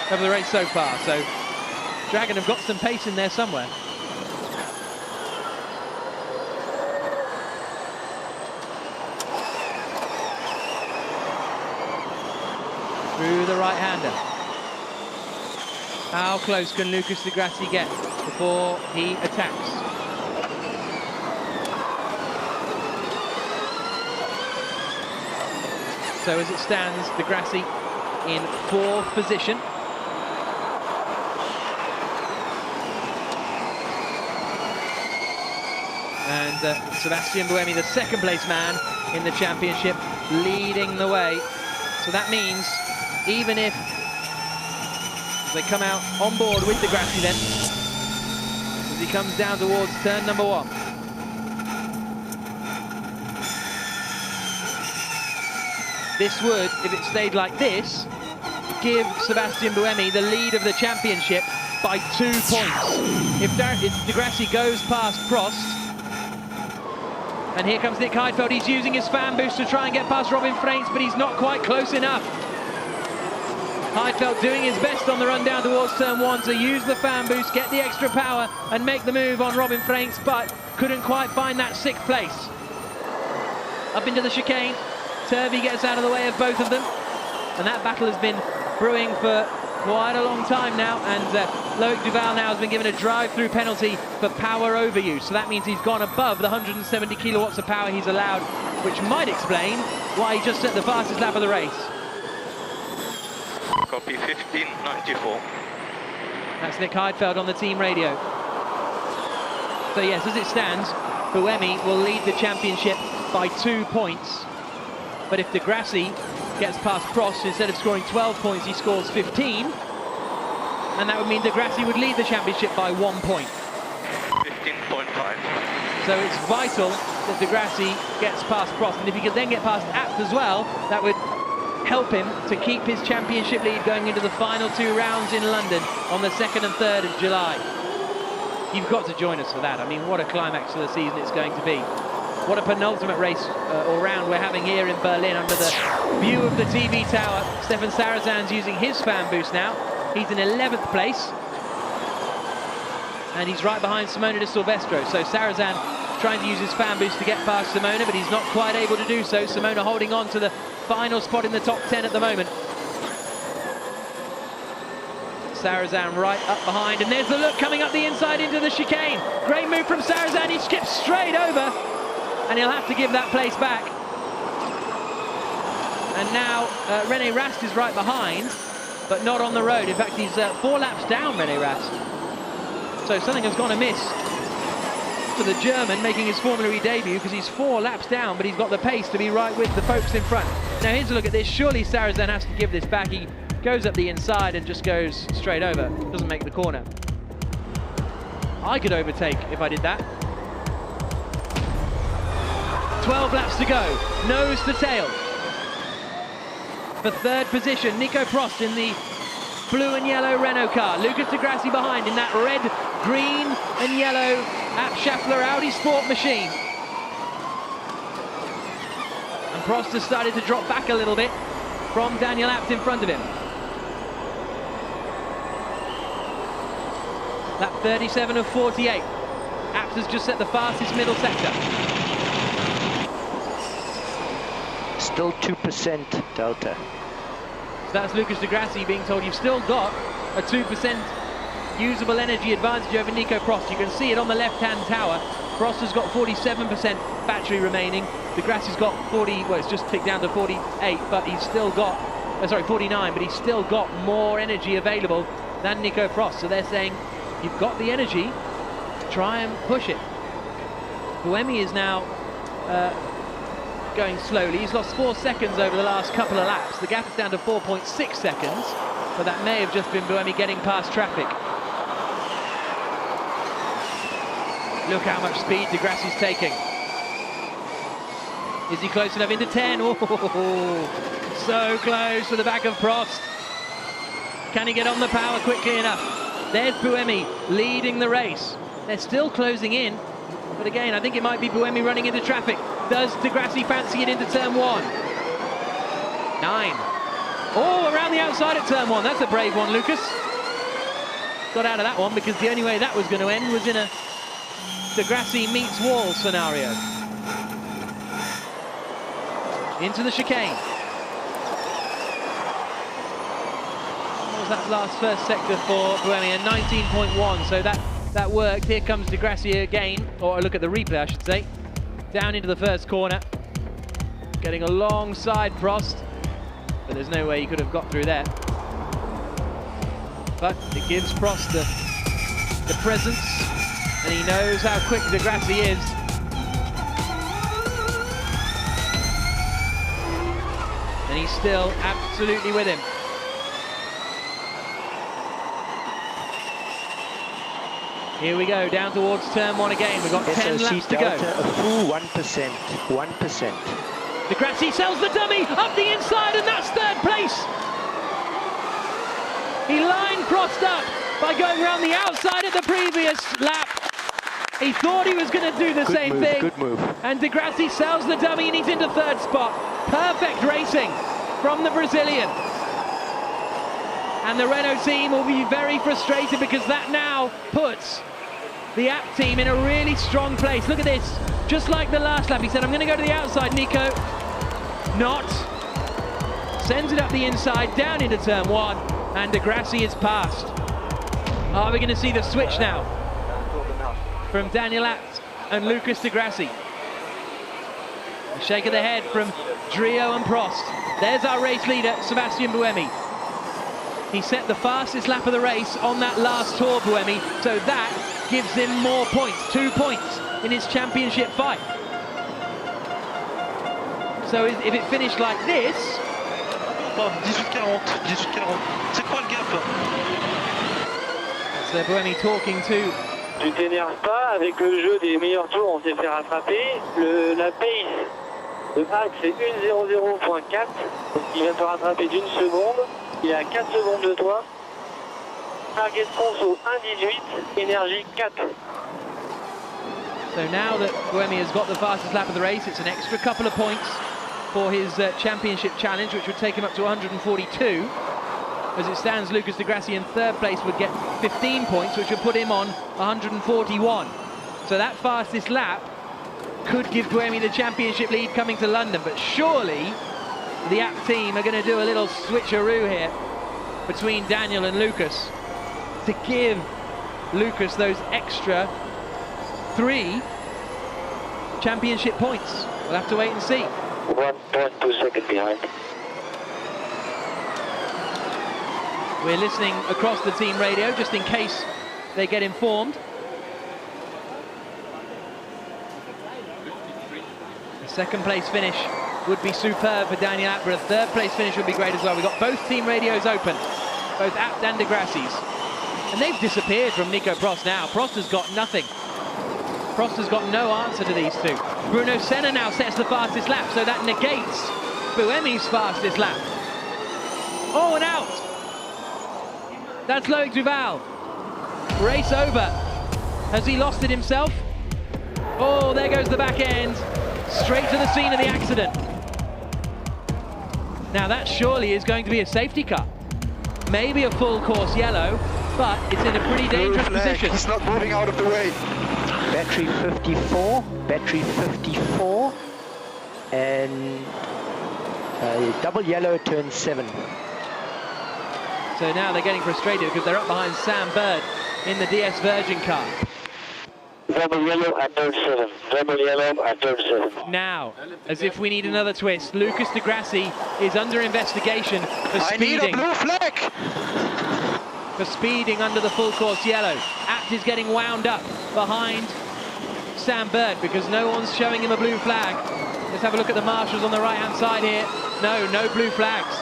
over the race so far, so Dragon have got some pace in there somewhere. Through the right-hander. How close can Lucas De Grassi get before he attacks? So as it stands, De Grassi in 4th position. And Sebastian Buemi, the second place man in the championship, leading the way. So that means even if they come out on board with De Grassi then, as he comes down towards turn number 1. This would, if it stayed like this, give Sebastian Buemi the lead of the championship by 2 points. If De Grassi goes past Prost, and here comes Nick Heidfeld, he's using his fan boost to try and get past Robin Freins, but he's not quite close enough. Heidfeld doing his best on the run down towards turn 1 to use the fan boost, get the extra power and make the move on Robin Freins, but couldn't quite find that 6th place. Up into the chicane, Turvey gets out of the way of both of them, and that battle has been brewing for quite a long time now, and Loic Duval now has been given a drive-through penalty for power overuse, so that means he's gone above the 170 kilowatts of power he's allowed, which might explain why he just set the fastest lap of the race. Copy 1594. That's Nick Heidfeld on the team radio. So yes, as it stands, Buemi will lead the championship by 2 points. But if De Grassi gets past Prost, instead of scoring 12 points, he scores 15. And that would mean De Grassi would lead the championship by 1 point. 15.5. So it's vital that De Grassi gets past Prost. And if he could then get past Abt as well, that would help him to keep his championship lead going into the final 2 rounds in London on the 2nd and 3rd of July. You've got to join us for that. I mean, what a climax to the season it's going to be. What a penultimate race or round we're having here in Berlin under the view of the TV tower. Stefan Sarazan's using his fan boost now. He's in 11th place. And he's right behind Simona de Silvestro. So Sarazan trying to use his fan boost to get past Simona, but he's not quite able to do so. Simona holding on to the final spot in the top 10 at the moment. Sarazan right up behind, and there's the look coming up the inside into the chicane. Great move from Sarazan, he skips straight over, and he'll have to give that place back. And now René Rast is right behind, but not on the road. In fact, he's 4 laps down, René Rast. So something has gone amiss for the German making his Formula E debut, because he's 4 laps down, but he's got the pace to be right with the folks in front. Now here's a look at this. Surely Sarazan has to give this back. He goes up the inside and just goes straight over. Doesn't make the corner. I could overtake if I did that. 12 laps to go, nose to tail. For 3rd position, Nico Prost in the blue and yellow Renault car. Lucas De Grassi behind in that red, green and yellow Abt Schaeffler Audi Sport machine. And Prost has started to drop back a little bit from Daniel Abt in front of him. Lap 37 of 48. Apps has just set the fastest middle sector. Still 2% delta. So that's Lucas Di Grassi being told you've still got a 2% usable energy advantage over Nico Prost. You can see it on the left-hand tower. Prost has got 47% battery remaining. Di Grassi's got 40, well, it's just ticked down to 48, but he's still got, 49, but he's still got more energy available than Nico Prost. So they're saying, you've got the energy, try and push it. Buemi is now going slowly. He's lost 4 seconds over the last couple of laps. The gap is down to 4.6 seconds, but that may have just been Buemi getting past traffic. Look how much speed Di Grassi's taking. Is he close enough into 10? Oh, so close to the back of Prost. Can he get on the power quickly enough? There's Buemi leading the race. They're still closing in, but again, I think it might be Buemi running into traffic. Does Di Grassi fancy it into turn 1? 9. Oh, around the outside at turn 1. That's a brave one, Lucas. Got out of that one because the only way that was going to end was in a Di Grassi meets wall scenario. Into the chicane. What was that last first sector for Buemi? A 19.1, so that worked. Here comes Di Grassi again, or a look at the replay, I should say. Down into the first corner. Getting alongside Prost, but there's no way he could have got through there. But it gives Prost the presence, and he knows how quick Di Grassi is. And he's still absolutely with him. Here we go, down towards turn 1 again. We've got 10 laps to go. A full 1%. 1%. Di Grassi sells the dummy up the inside, and that's third place. He lined Prost up by going around the outside of the previous lap. He thought he was going to do the same thing. Good move. And Di Grassi sells the dummy and he's into third spot. Perfect racing from the Brazilian. And the Renault team will be very frustrated because that now puts the app team in a really strong place. Look at this. Just like the last lap, he said, I'm going to go to the outside, Nico. Not. Sends it up the inside, down into turn 1, and Di Grassi is passed. Are we going to see the switch now from Daniel Abt and Lucas Di Grassi? A shake of the head from Drio and Prost. There's our race leader, Sebastian Buemi. He set the fastest lap of the race on that last tour, Buemi, so that gives him more points, 2 points in his championship fight. So if it finished like this... 18-40, 18-40. C'est quoi le gap? So Buemi talking to... Tu t'énerves pas, avec le jeu des meilleurs tours, on s'est fait rattraper. La pace de Max c'est 1.00.4, donc il va te rattraper d'1 seconde. Il est à 4 secondes de toi. Target conso 1.18, énergie 4. So now that Buemi has got the fastest lap of the race, it's an extra couple of points for his championship challenge, which would take him up to 142. As it stands, Lucas Di Grassi in third place would get 15 points, which would put him on 141. So that fastest lap could give Buemi the championship lead coming to London, but surely the app team are going to do a little switcheroo here between Daniel and Lucas to give Lucas those extra 3 championship points. We'll have to wait and see. 1.2 seconds behind. We're listening across the team radio just in case they get informed. A second place finish would be superb for Daniel Abt, but a third place finish would be great as well. We've got both team radios open, both Abt and Di Grassi's. And they've disappeared from Nico Prost now. Prost has got nothing. Prost has got no answer to these two. Bruno Senna now sets the fastest lap, so that negates Buemi's fastest lap. Oh, and out! That's Loic Duval. Race over. Has he lost it himself? Oh, there goes the back end. Straight to the scene of the accident. Now that surely is going to be a safety car. Maybe a full course yellow. but it's in a pretty dangerous position. He's not moving out of the way. Battery 54, and double yellow turn 7. So now they're getting frustrated because they're up behind Sam Bird in the DS Virgin car. Double yellow at turn 7. Double yellow at turn 7. Now, as if we need another twist, Lucas Di Grassi is under investigation for speeding. I need a blue flag! For speeding under the full course yellow. Apt is getting wound up behind Sam Bird because no one's showing him a blue flag. Let's have a look at the marshals on the right hand side here. No blue flags.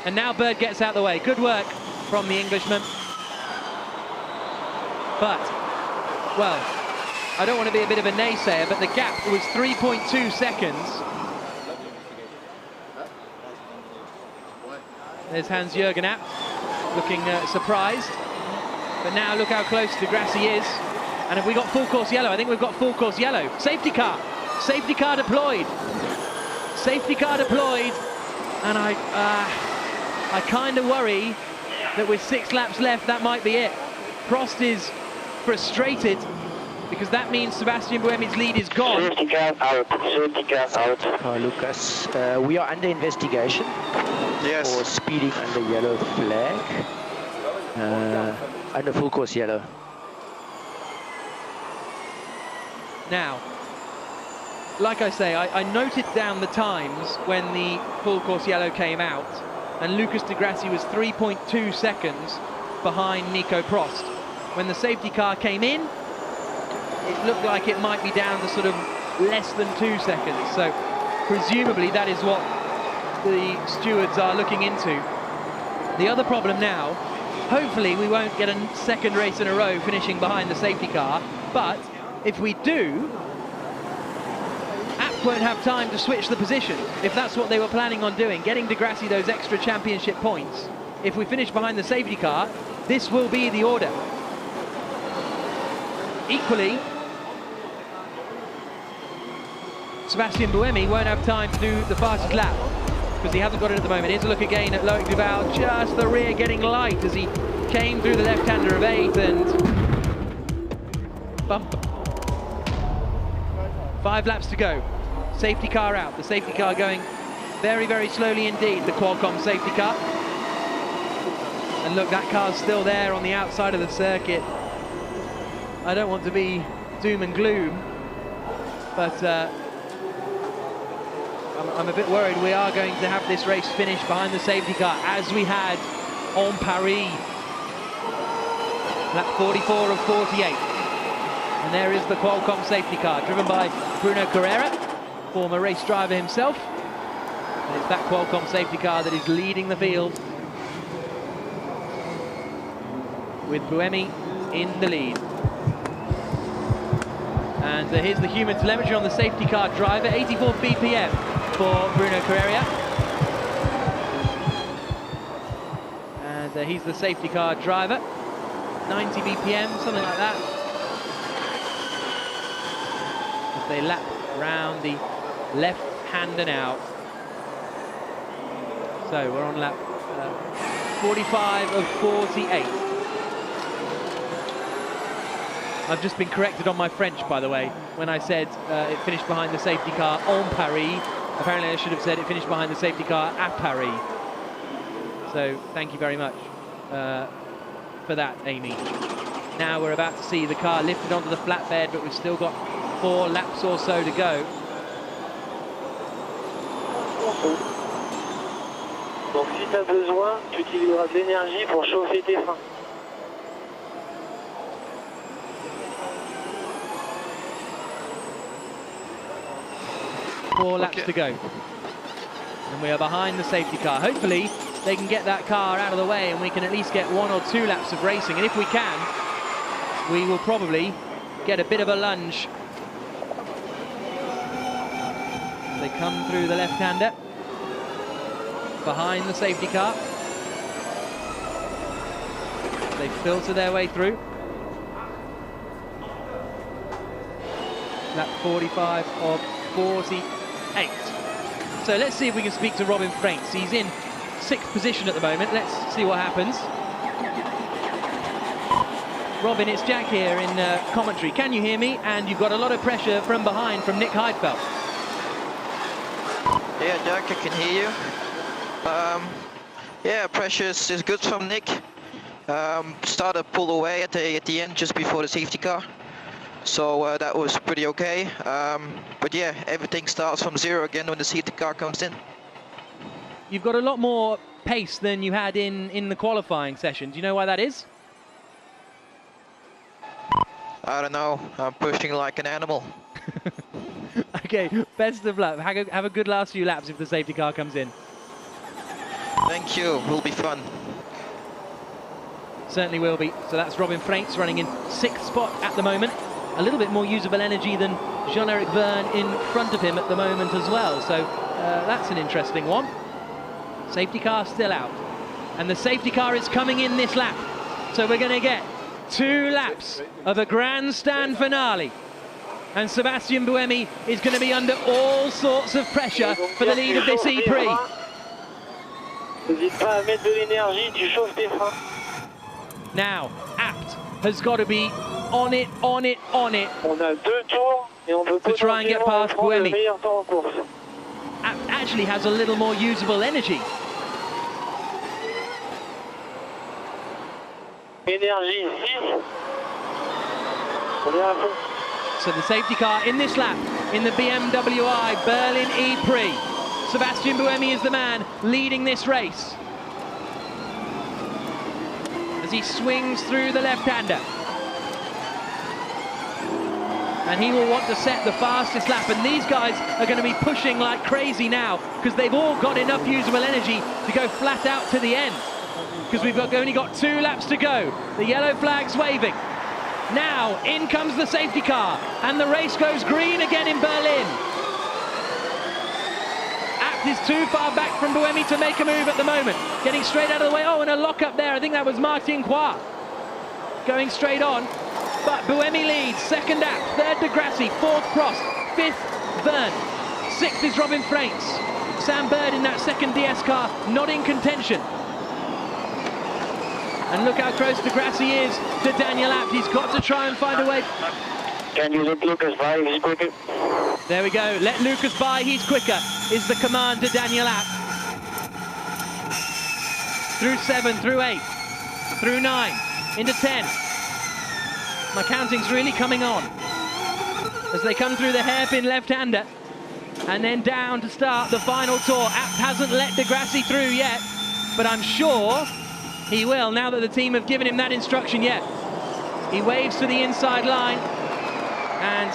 And now Bird gets out the way. Good work from the Englishman. But, well, I don't want to be a bit of a naysayer, but the gap was 3.2 seconds. There's Hans-Jürgen Abt looking surprised. But now look how close Di Grassi is. And have we got full course yellow? I think we've got full course yellow. Safety car deployed. Safety car deployed. And I kind of worry that with 6 laps left, that might be it. Prost is frustrated because that means Sebastian Buemi's lead is gone. Safety car out. Safety car out. Oh, Lucas, we are under investigation for speeding under yellow flag. Under full course yellow. Now, like I say, I noted down the times when the full course yellow came out, and Lucas Di Grassi was 3.2 seconds behind Nico Prost. When the safety car came in, it looked like it might be down to sort of less than 2 seconds. So presumably that is what the stewards are looking into. The other problem now, hopefully we won't get a second race in a row finishing behind the safety car, but if we do, Abt won't have time to switch the position, if that's what they were planning on doing, getting Di Grassi those extra championship points. If we finish behind the safety car, this will be the order. Equally, Sebastian Buemi won't have time to do the fastest lap because he hasn't got it at the moment. Here's a look again at Loic Duval, just the rear getting light as he came through the left-hander of 8th and bump. 5 laps to go. Safety car out. The safety car going very, very slowly indeed, the Qualcomm safety car. And look, that car's still there on the outside of the circuit. I don't want to be doom and gloom, but I'm a bit worried we are going to have this race finish behind the safety car, as we had on Paris. Lap 44 of 48. And there is the Qualcomm safety car, driven by Bruno Carrera, former race driver himself. And it's that Qualcomm safety car that is leading the field, with Buemi in the lead. And here's the human telemetry on the safety car driver, 84 BPM for Bruno Carrera. And he's the safety car driver, 90 BPM, something like that. As they lap round the left-hander now. So we're on lap 45 of 48. I've just been corrected on my French, by the way, when I said it finished behind the safety car on Paris. Apparently I should have said it finished behind the safety car at Paris. So thank you very much for that, Amy. Now we're about to see the car lifted onto the flatbed, but we've still got 4 laps or so to go. Donc si tu as besoin, tu utiliseras de l'énergie pour chauffer tes freins. Four laps to go. And we are behind the safety car. Hopefully they can get that car out of the way and we can at least get 1 or 2 laps of racing. And if we can, we will probably get a bit of a lunge. They come through the left-hander, behind the safety car. They filter their way through. Lap 45 of 48. So let's see if we can speak to Robin Franks. He's in 6th position at the moment. Let's see what happens. Robin, it's Jack here in commentary. Can you hear me? And you've got a lot of pressure from behind from Nick Heidfeld. Yeah, Jack, I can hear you. Yeah, pressure is good from Nick. Started pull away at the end just before the safety car. So that was pretty okay. But yeah, everything starts from zero again when the safety car comes in. You've got a lot more pace than you had in the qualifying session. Do you know why that is? I don't know, I'm pushing like an animal. Okay, best of luck. Have a good last few laps if the safety car comes in. Thank you, will be fun. Certainly will be. So that's Robin Freitz running in 6th spot at the moment. A little bit more usable energy than Jean-Eric Verne in front of him at the moment as well. So that's an interesting one. Safety car still out. And the safety car is coming in this lap. So we're going to get 2 laps of a grandstand finale. And Sébastien Buemi is going to be under all sorts of pressure for the lead of this ePrix. N'hésite pas à mettre de l'énergie, tu chauffes tes freins. Now, Abt has got to be on it. On a 2 tours et on peut to try and get past prendre le Buemi. meilleur temps en course. Abt actually has a little more usable energy. Énergie 6. On est à fond. So the safety car in this lap in the BMW I Berlin ePrix. Sébastien Buemi is the man leading this race as he swings through the left-hander. And he will want to set the fastest lap, and these guys are going to be pushing like crazy now because they've all got enough usable energy to go flat out to the end, because we've only got 2 laps to go. The yellow flag's waving. Now in comes the safety car and the race goes green again in Berlin. Abt is too far back from Buemi to make a move at the moment. Getting straight out of the way. Oh, and a lock up there. I think that was Martin Croix going straight on. But Buemi leads. 2nd Abt, 3rd De Grassi, 4th Prost, 5th Verne, 6th is Robin Freitz. Sam Bird in that 2nd DS car, not in contention. And look how close De Grassi is to Daniel Abt. He's got to try and find a way. Can you let Lucas by? He's quicker. There we go. Let Lucas by. He's quicker. Is the command to Daniel Abt. Through 7, through 8, through 9, into 10. My counting's really coming on as they come through the hairpin left-hander and then down to start the final tour. Abt hasn't let De Grassi through yet, but I'm sure he will now that the team have given him that instruction yet. He waves to the inside line and,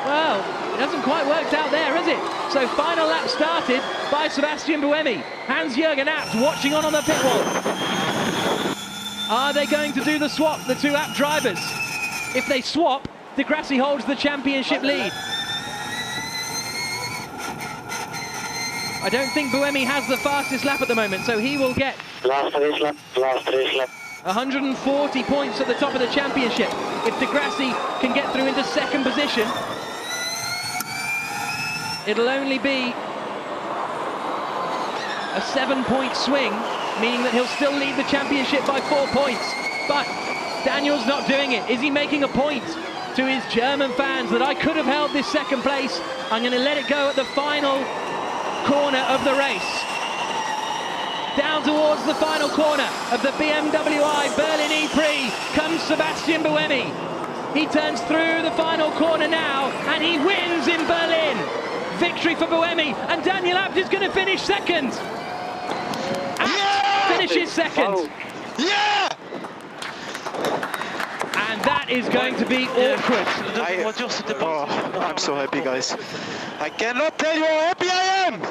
well, it hasn't quite worked out there, has it? So final lap started by Sébastien Buemi. Hans-Jürgen Abt watching on the pit wall. Are they going to do the swap, the 2 Abt drivers? If they swap, De Grassi holds the championship lead. I don't think Buemi has the fastest lap at the moment, so he will get Last race lap. 140 points at the top of the championship. If De Grassi can get through into 2nd position, it'll only be a 7-point swing, meaning that he'll still lead the championship by 4 points. But Daniel's not doing it. Is he making a point to his German fans that I could have held this 2nd place? I'm going to let it go at the final corner of the race. Down towards the final corner of the BMW I Berlin ePrix comes Sébastien Buemi. He turns through the final corner now and he wins in Berlin. Victory for Buemi, and Daniel Abt is going to finish 2nd. Abt finishes 2nd. Yeah! And that is going to be awkward. I'm so happy, guys. I cannot tell you how happy I am!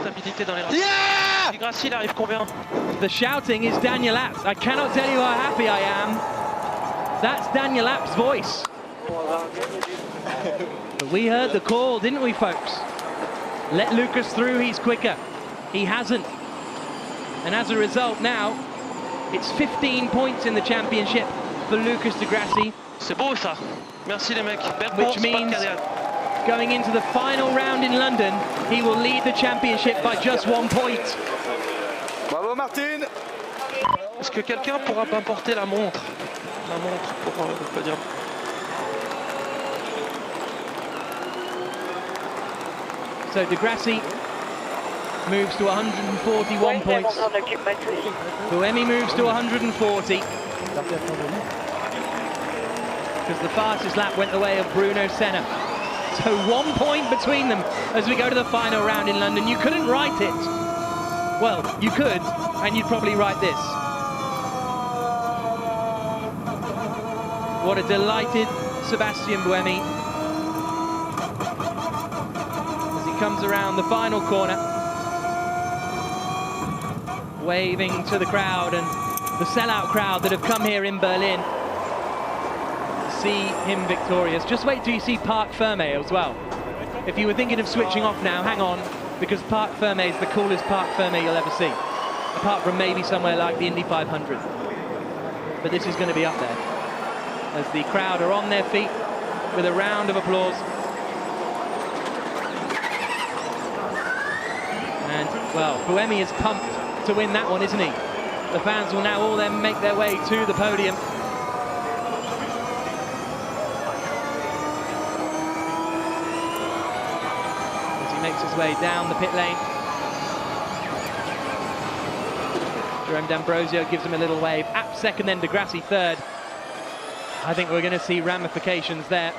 Yeah! The shouting is Daniel Abt. I cannot tell you how happy I am. That's Daniel Abt's voice. But we heard the call, didn't we, folks? Let Lucas through, he's quicker. He hasn't. And as a result now, it's 15 points in the championship for Lucas de Grassi. C'est beau ça. Merci les mecs. Which means going into the final round in London, he will lead the championship by just 1 point. Bravo Martin! Est-ce que quelqu'un pourra m'apporter la montre? la montre pour le podium. So De Grassi moves to 141 points. Buemi moves to 140. Because the fastest lap went the way of Bruno Senna. So 1 point between them as we go to the final round in London. You couldn't write it. Well, you could, and you'd probably write this. What a delighted Sebastian Buemi as he comes around the final corner, waving to the crowd and the sellout crowd that have come here in Berlin to see him victorious. Just wait till you see Parc Fermé as well. If you were thinking of switching off now, hang on, because Parc Fermé is the coolest Parc Fermé you'll ever see, apart from maybe somewhere like the Indy 500. But this is going to be up there, as the crowd are on their feet with a round of applause. And, well, Buemi is pumped to win that one, isn't he? The fans will now all then make their way to the podium. As he makes his way down the pit lane. Jerome D'Ambrosio gives him a little wave. Abt second, then De Grassi third. I think we're going to see ramifications there.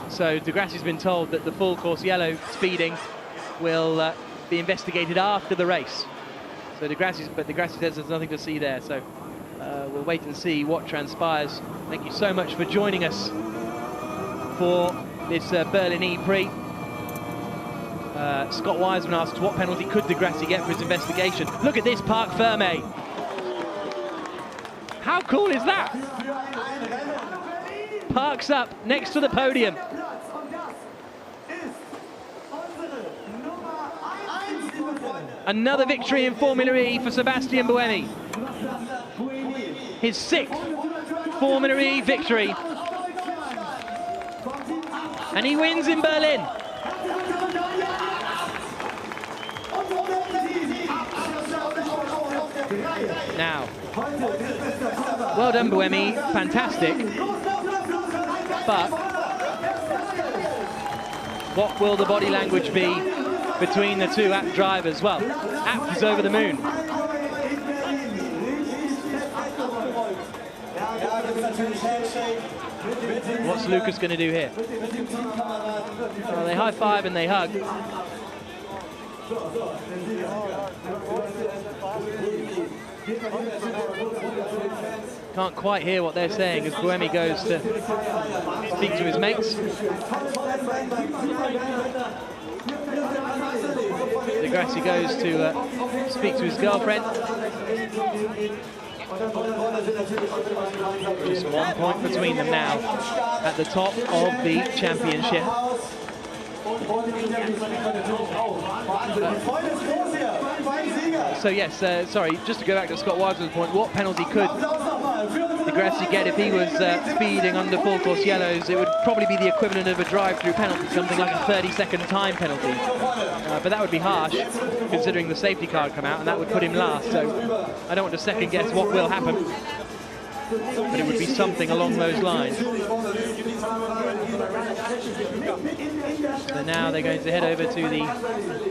So De Grassi's been told that the full course yellow speeding will be investigated after the race. So De Grassi says there's nothing to see there. So we'll wait and see what transpires. Thank you so much for joining us for this Berlin ePrix. Scott Wiseman asked what penalty could De Grassi get for his investigation. Look at this Parc Fermé. How cool is that? Parks up next to the podium. Another victory in Formula E for Sebastian Buemi. His 6th Formula E victory. And he wins in Berlin. Now, well done Buemi, fantastic. But what will the body language be between the two Abt drivers? Well, Abt is over the moon. What's Lucas going to do here? Well, they high five and they hug. Can't quite hear what they're saying as Buemi goes to speak to his mates. De Grassi goes to speak to his girlfriend. Just 1 point between them now at the top of the championship. So yes, sorry, just to go back to Scott Wiseman's point, what penalty could De Grassi get if he was speeding under full course yellows? It would probably be the equivalent of a drive-through penalty, something like a 30-second time penalty. But that would be harsh, considering the safety car would come out, and that would put him last. So I don't want to second guess what will happen, but it would be something along those lines. So now they're going to head over to the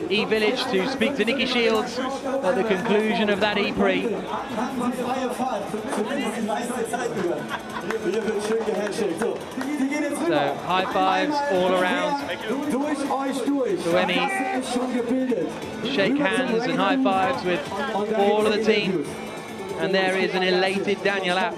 E-Village to speak to Nicky Shields at the conclusion of that ePrix. So high fives all around. Buemi shake hands and high fives with all of the team. And there is an elated Daniel Abt.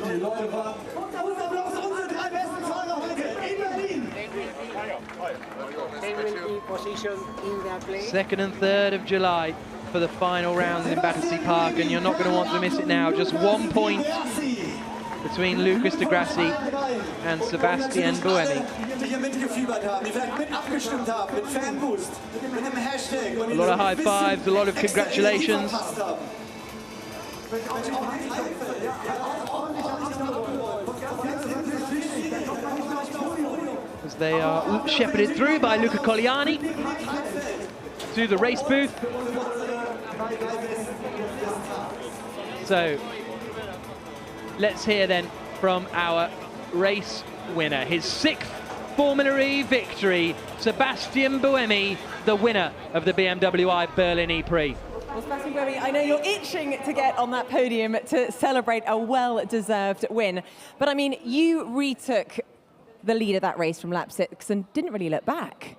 Second and 3rd of July for the final round in Battersea Park, and you're not going to want to miss it now. Just 1 point between Lucas De Grassi and Sebastian Buemi. A lot of high fives, a lot of congratulations. As they are shepherded through by Luca Colliani. to the race booth. So let's hear then from our race winner. His 6th Formula E victory, Sebastian Buemi, the winner of the BMW I Berlin ePrix. Well, Sebastian Buemi, I know you're itching to get on that podium to celebrate a well-deserved win. But I mean, you retook the lead of that race from lap 6 and didn't really look back.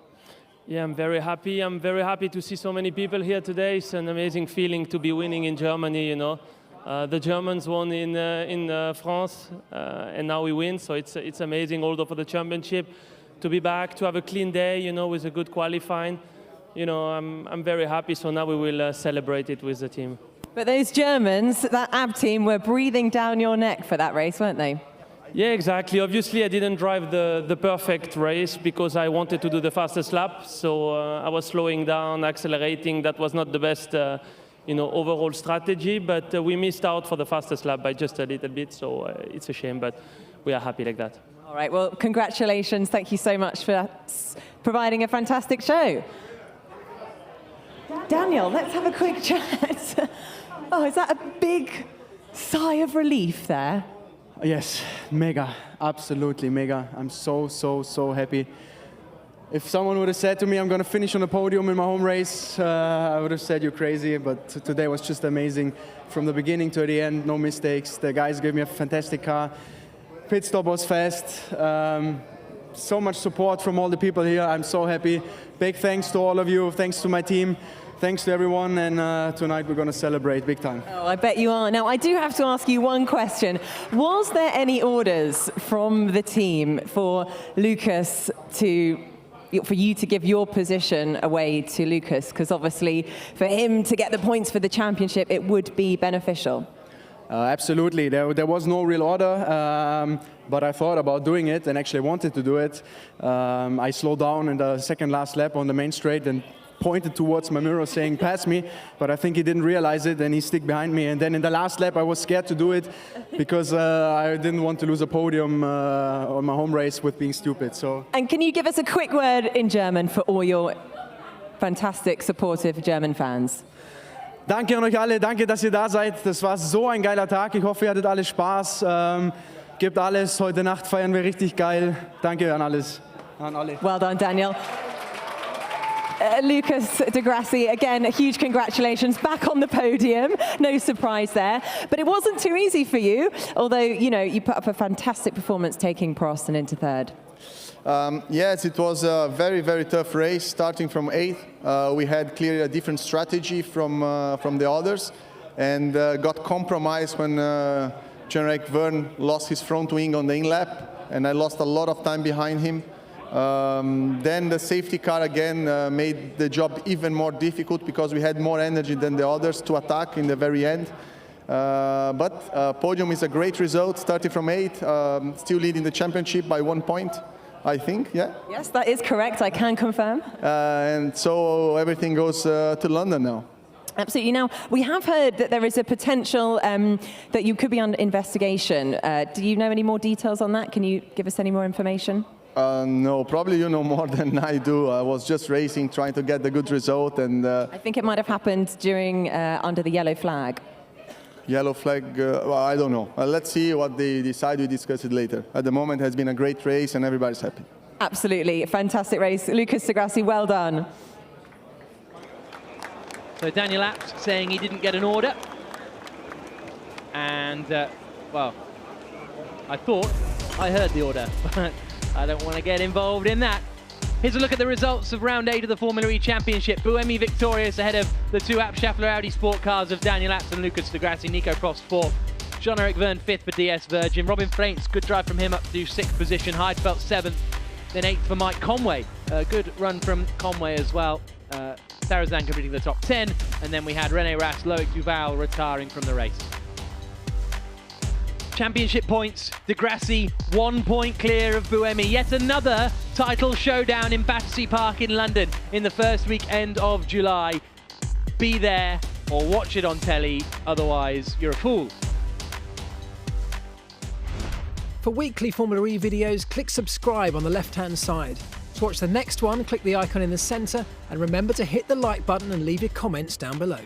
Yeah, I'm very happy. I'm very happy to see so many people here today. It's an amazing feeling to be winning in Germany, you know. The Germans won in France, and now we win. So it's amazing, although for the championship, to be back, to have a clean day, you know, with a good qualifying. You know, I'm very happy. So now we will celebrate it with the team. But those Germans, that AB team, were breathing down your neck for that race, weren't they? Yeah, exactly. Obviously, I didn't drive the perfect race because I wanted to do the fastest lap. So I was slowing down, accelerating. That was not the best, you know, overall strategy. But we missed out for the fastest lap by just a little bit. So it's a shame, but we are happy like that. All right. Well, congratulations. Thank you so much for providing a fantastic show. Daniel, let's have a quick chat. Oh, is that a big sigh of relief there? Yes, mega, absolutely mega. I'm so happy. If someone would have said to me, I'm going to finish on the podium in my home race, I would have said you're crazy, but today was just amazing. From the beginning to the end, no mistakes. The guys gave me a fantastic car. Pit stop was fast. So much support from all the people here. I'm so happy. Big thanks to all of you. Thanks to my team. Thanks to everyone, and tonight we're going to celebrate big time. Oh, I bet you are. Now, I do have to ask you one question. Was there any orders from the team for Lucas for you to give your position away to Lucas? Because obviously, for him to get the points for the championship, it would be beneficial. Absolutely. There was no real order, but I thought about doing it and actually wanted to do it. I slowed down in the second last lap on the main straight and pointed towards my mirror saying, pass me, but I think he didn't realize it and he stuck behind me. And then in the last lap, I was scared to do it because I didn't want to lose a podium on my home race with being stupid. So. And can you give us a quick word in German for all your fantastic, supportive German fans? Danke an euch alle, danke, dass ihr da seid. Das war so ein geiler Tag. Ich hoffe, ihr hattet alle Spaß. Gebt alles. Heute Nacht feiern wir richtig geil. Danke an alles. An alle. Well done, Daniel. Lucas de Grassi, again, a huge congratulations, back on the podium. No surprise there. But it wasn't too easy for you, although, you know, you put up a fantastic performance taking Prost and into third. Yes, it was a very tough race, starting from 8th. We had clearly a different strategy from the others, and got compromised when Jean-Eric Vergne lost his front wing on the in-lap, and I lost a lot of time behind him. Then the safety car again made the job even more difficult because we had more energy than the others to attack in the very end. But podium is a great result, starting from 8th, still leading the championship by 1 point, I think, yeah? Yes, that is correct, I can confirm. And so everything goes to London now. Absolutely. Now, we have heard that there is a potential that you could be under investigation. Do you know any more details on that? Can you give us any more information? No, probably you know more than I do. I was just racing, trying to get the good result, and I think it might have happened during under the yellow flag. Yellow flag, well, I don't know. Let's see what they decide. We discuss it later. At the moment, it has been a great race, and everybody's happy. Absolutely, fantastic race. Lucas de Grassi, well done. So Daniel Abt saying he didn't get an order, and well, I thought I heard the order, but I don't want to get involved in that. Here's a look at the results of round 8 of the Formula E Championship. Buemi victorious ahead of the two Abt Schaeffler Audi sport cars of Daniel Abt and Lucas de Grassi. Nico Prost 4th. Jean-Eric Vergne 5th for DS Virgin. Robin Freintz, good drive from him up to 6th position. Heidfeld 7th, then 8th for Mike Conway. Good run from Conway as well. Sarrazin completing the top 10. And then we had René Rast, Loic Duval retiring from the race. Championship points, de Grassi 1 point clear of Buemi. Yet another title showdown in Battersea Park in London in the first weekend of July. Be there or watch it on telly, otherwise you're a fool. For weekly Formula E videos, click subscribe on the left-hand side. To watch the next one, click the icon in the centre and remember to hit the like button and leave your comments down below.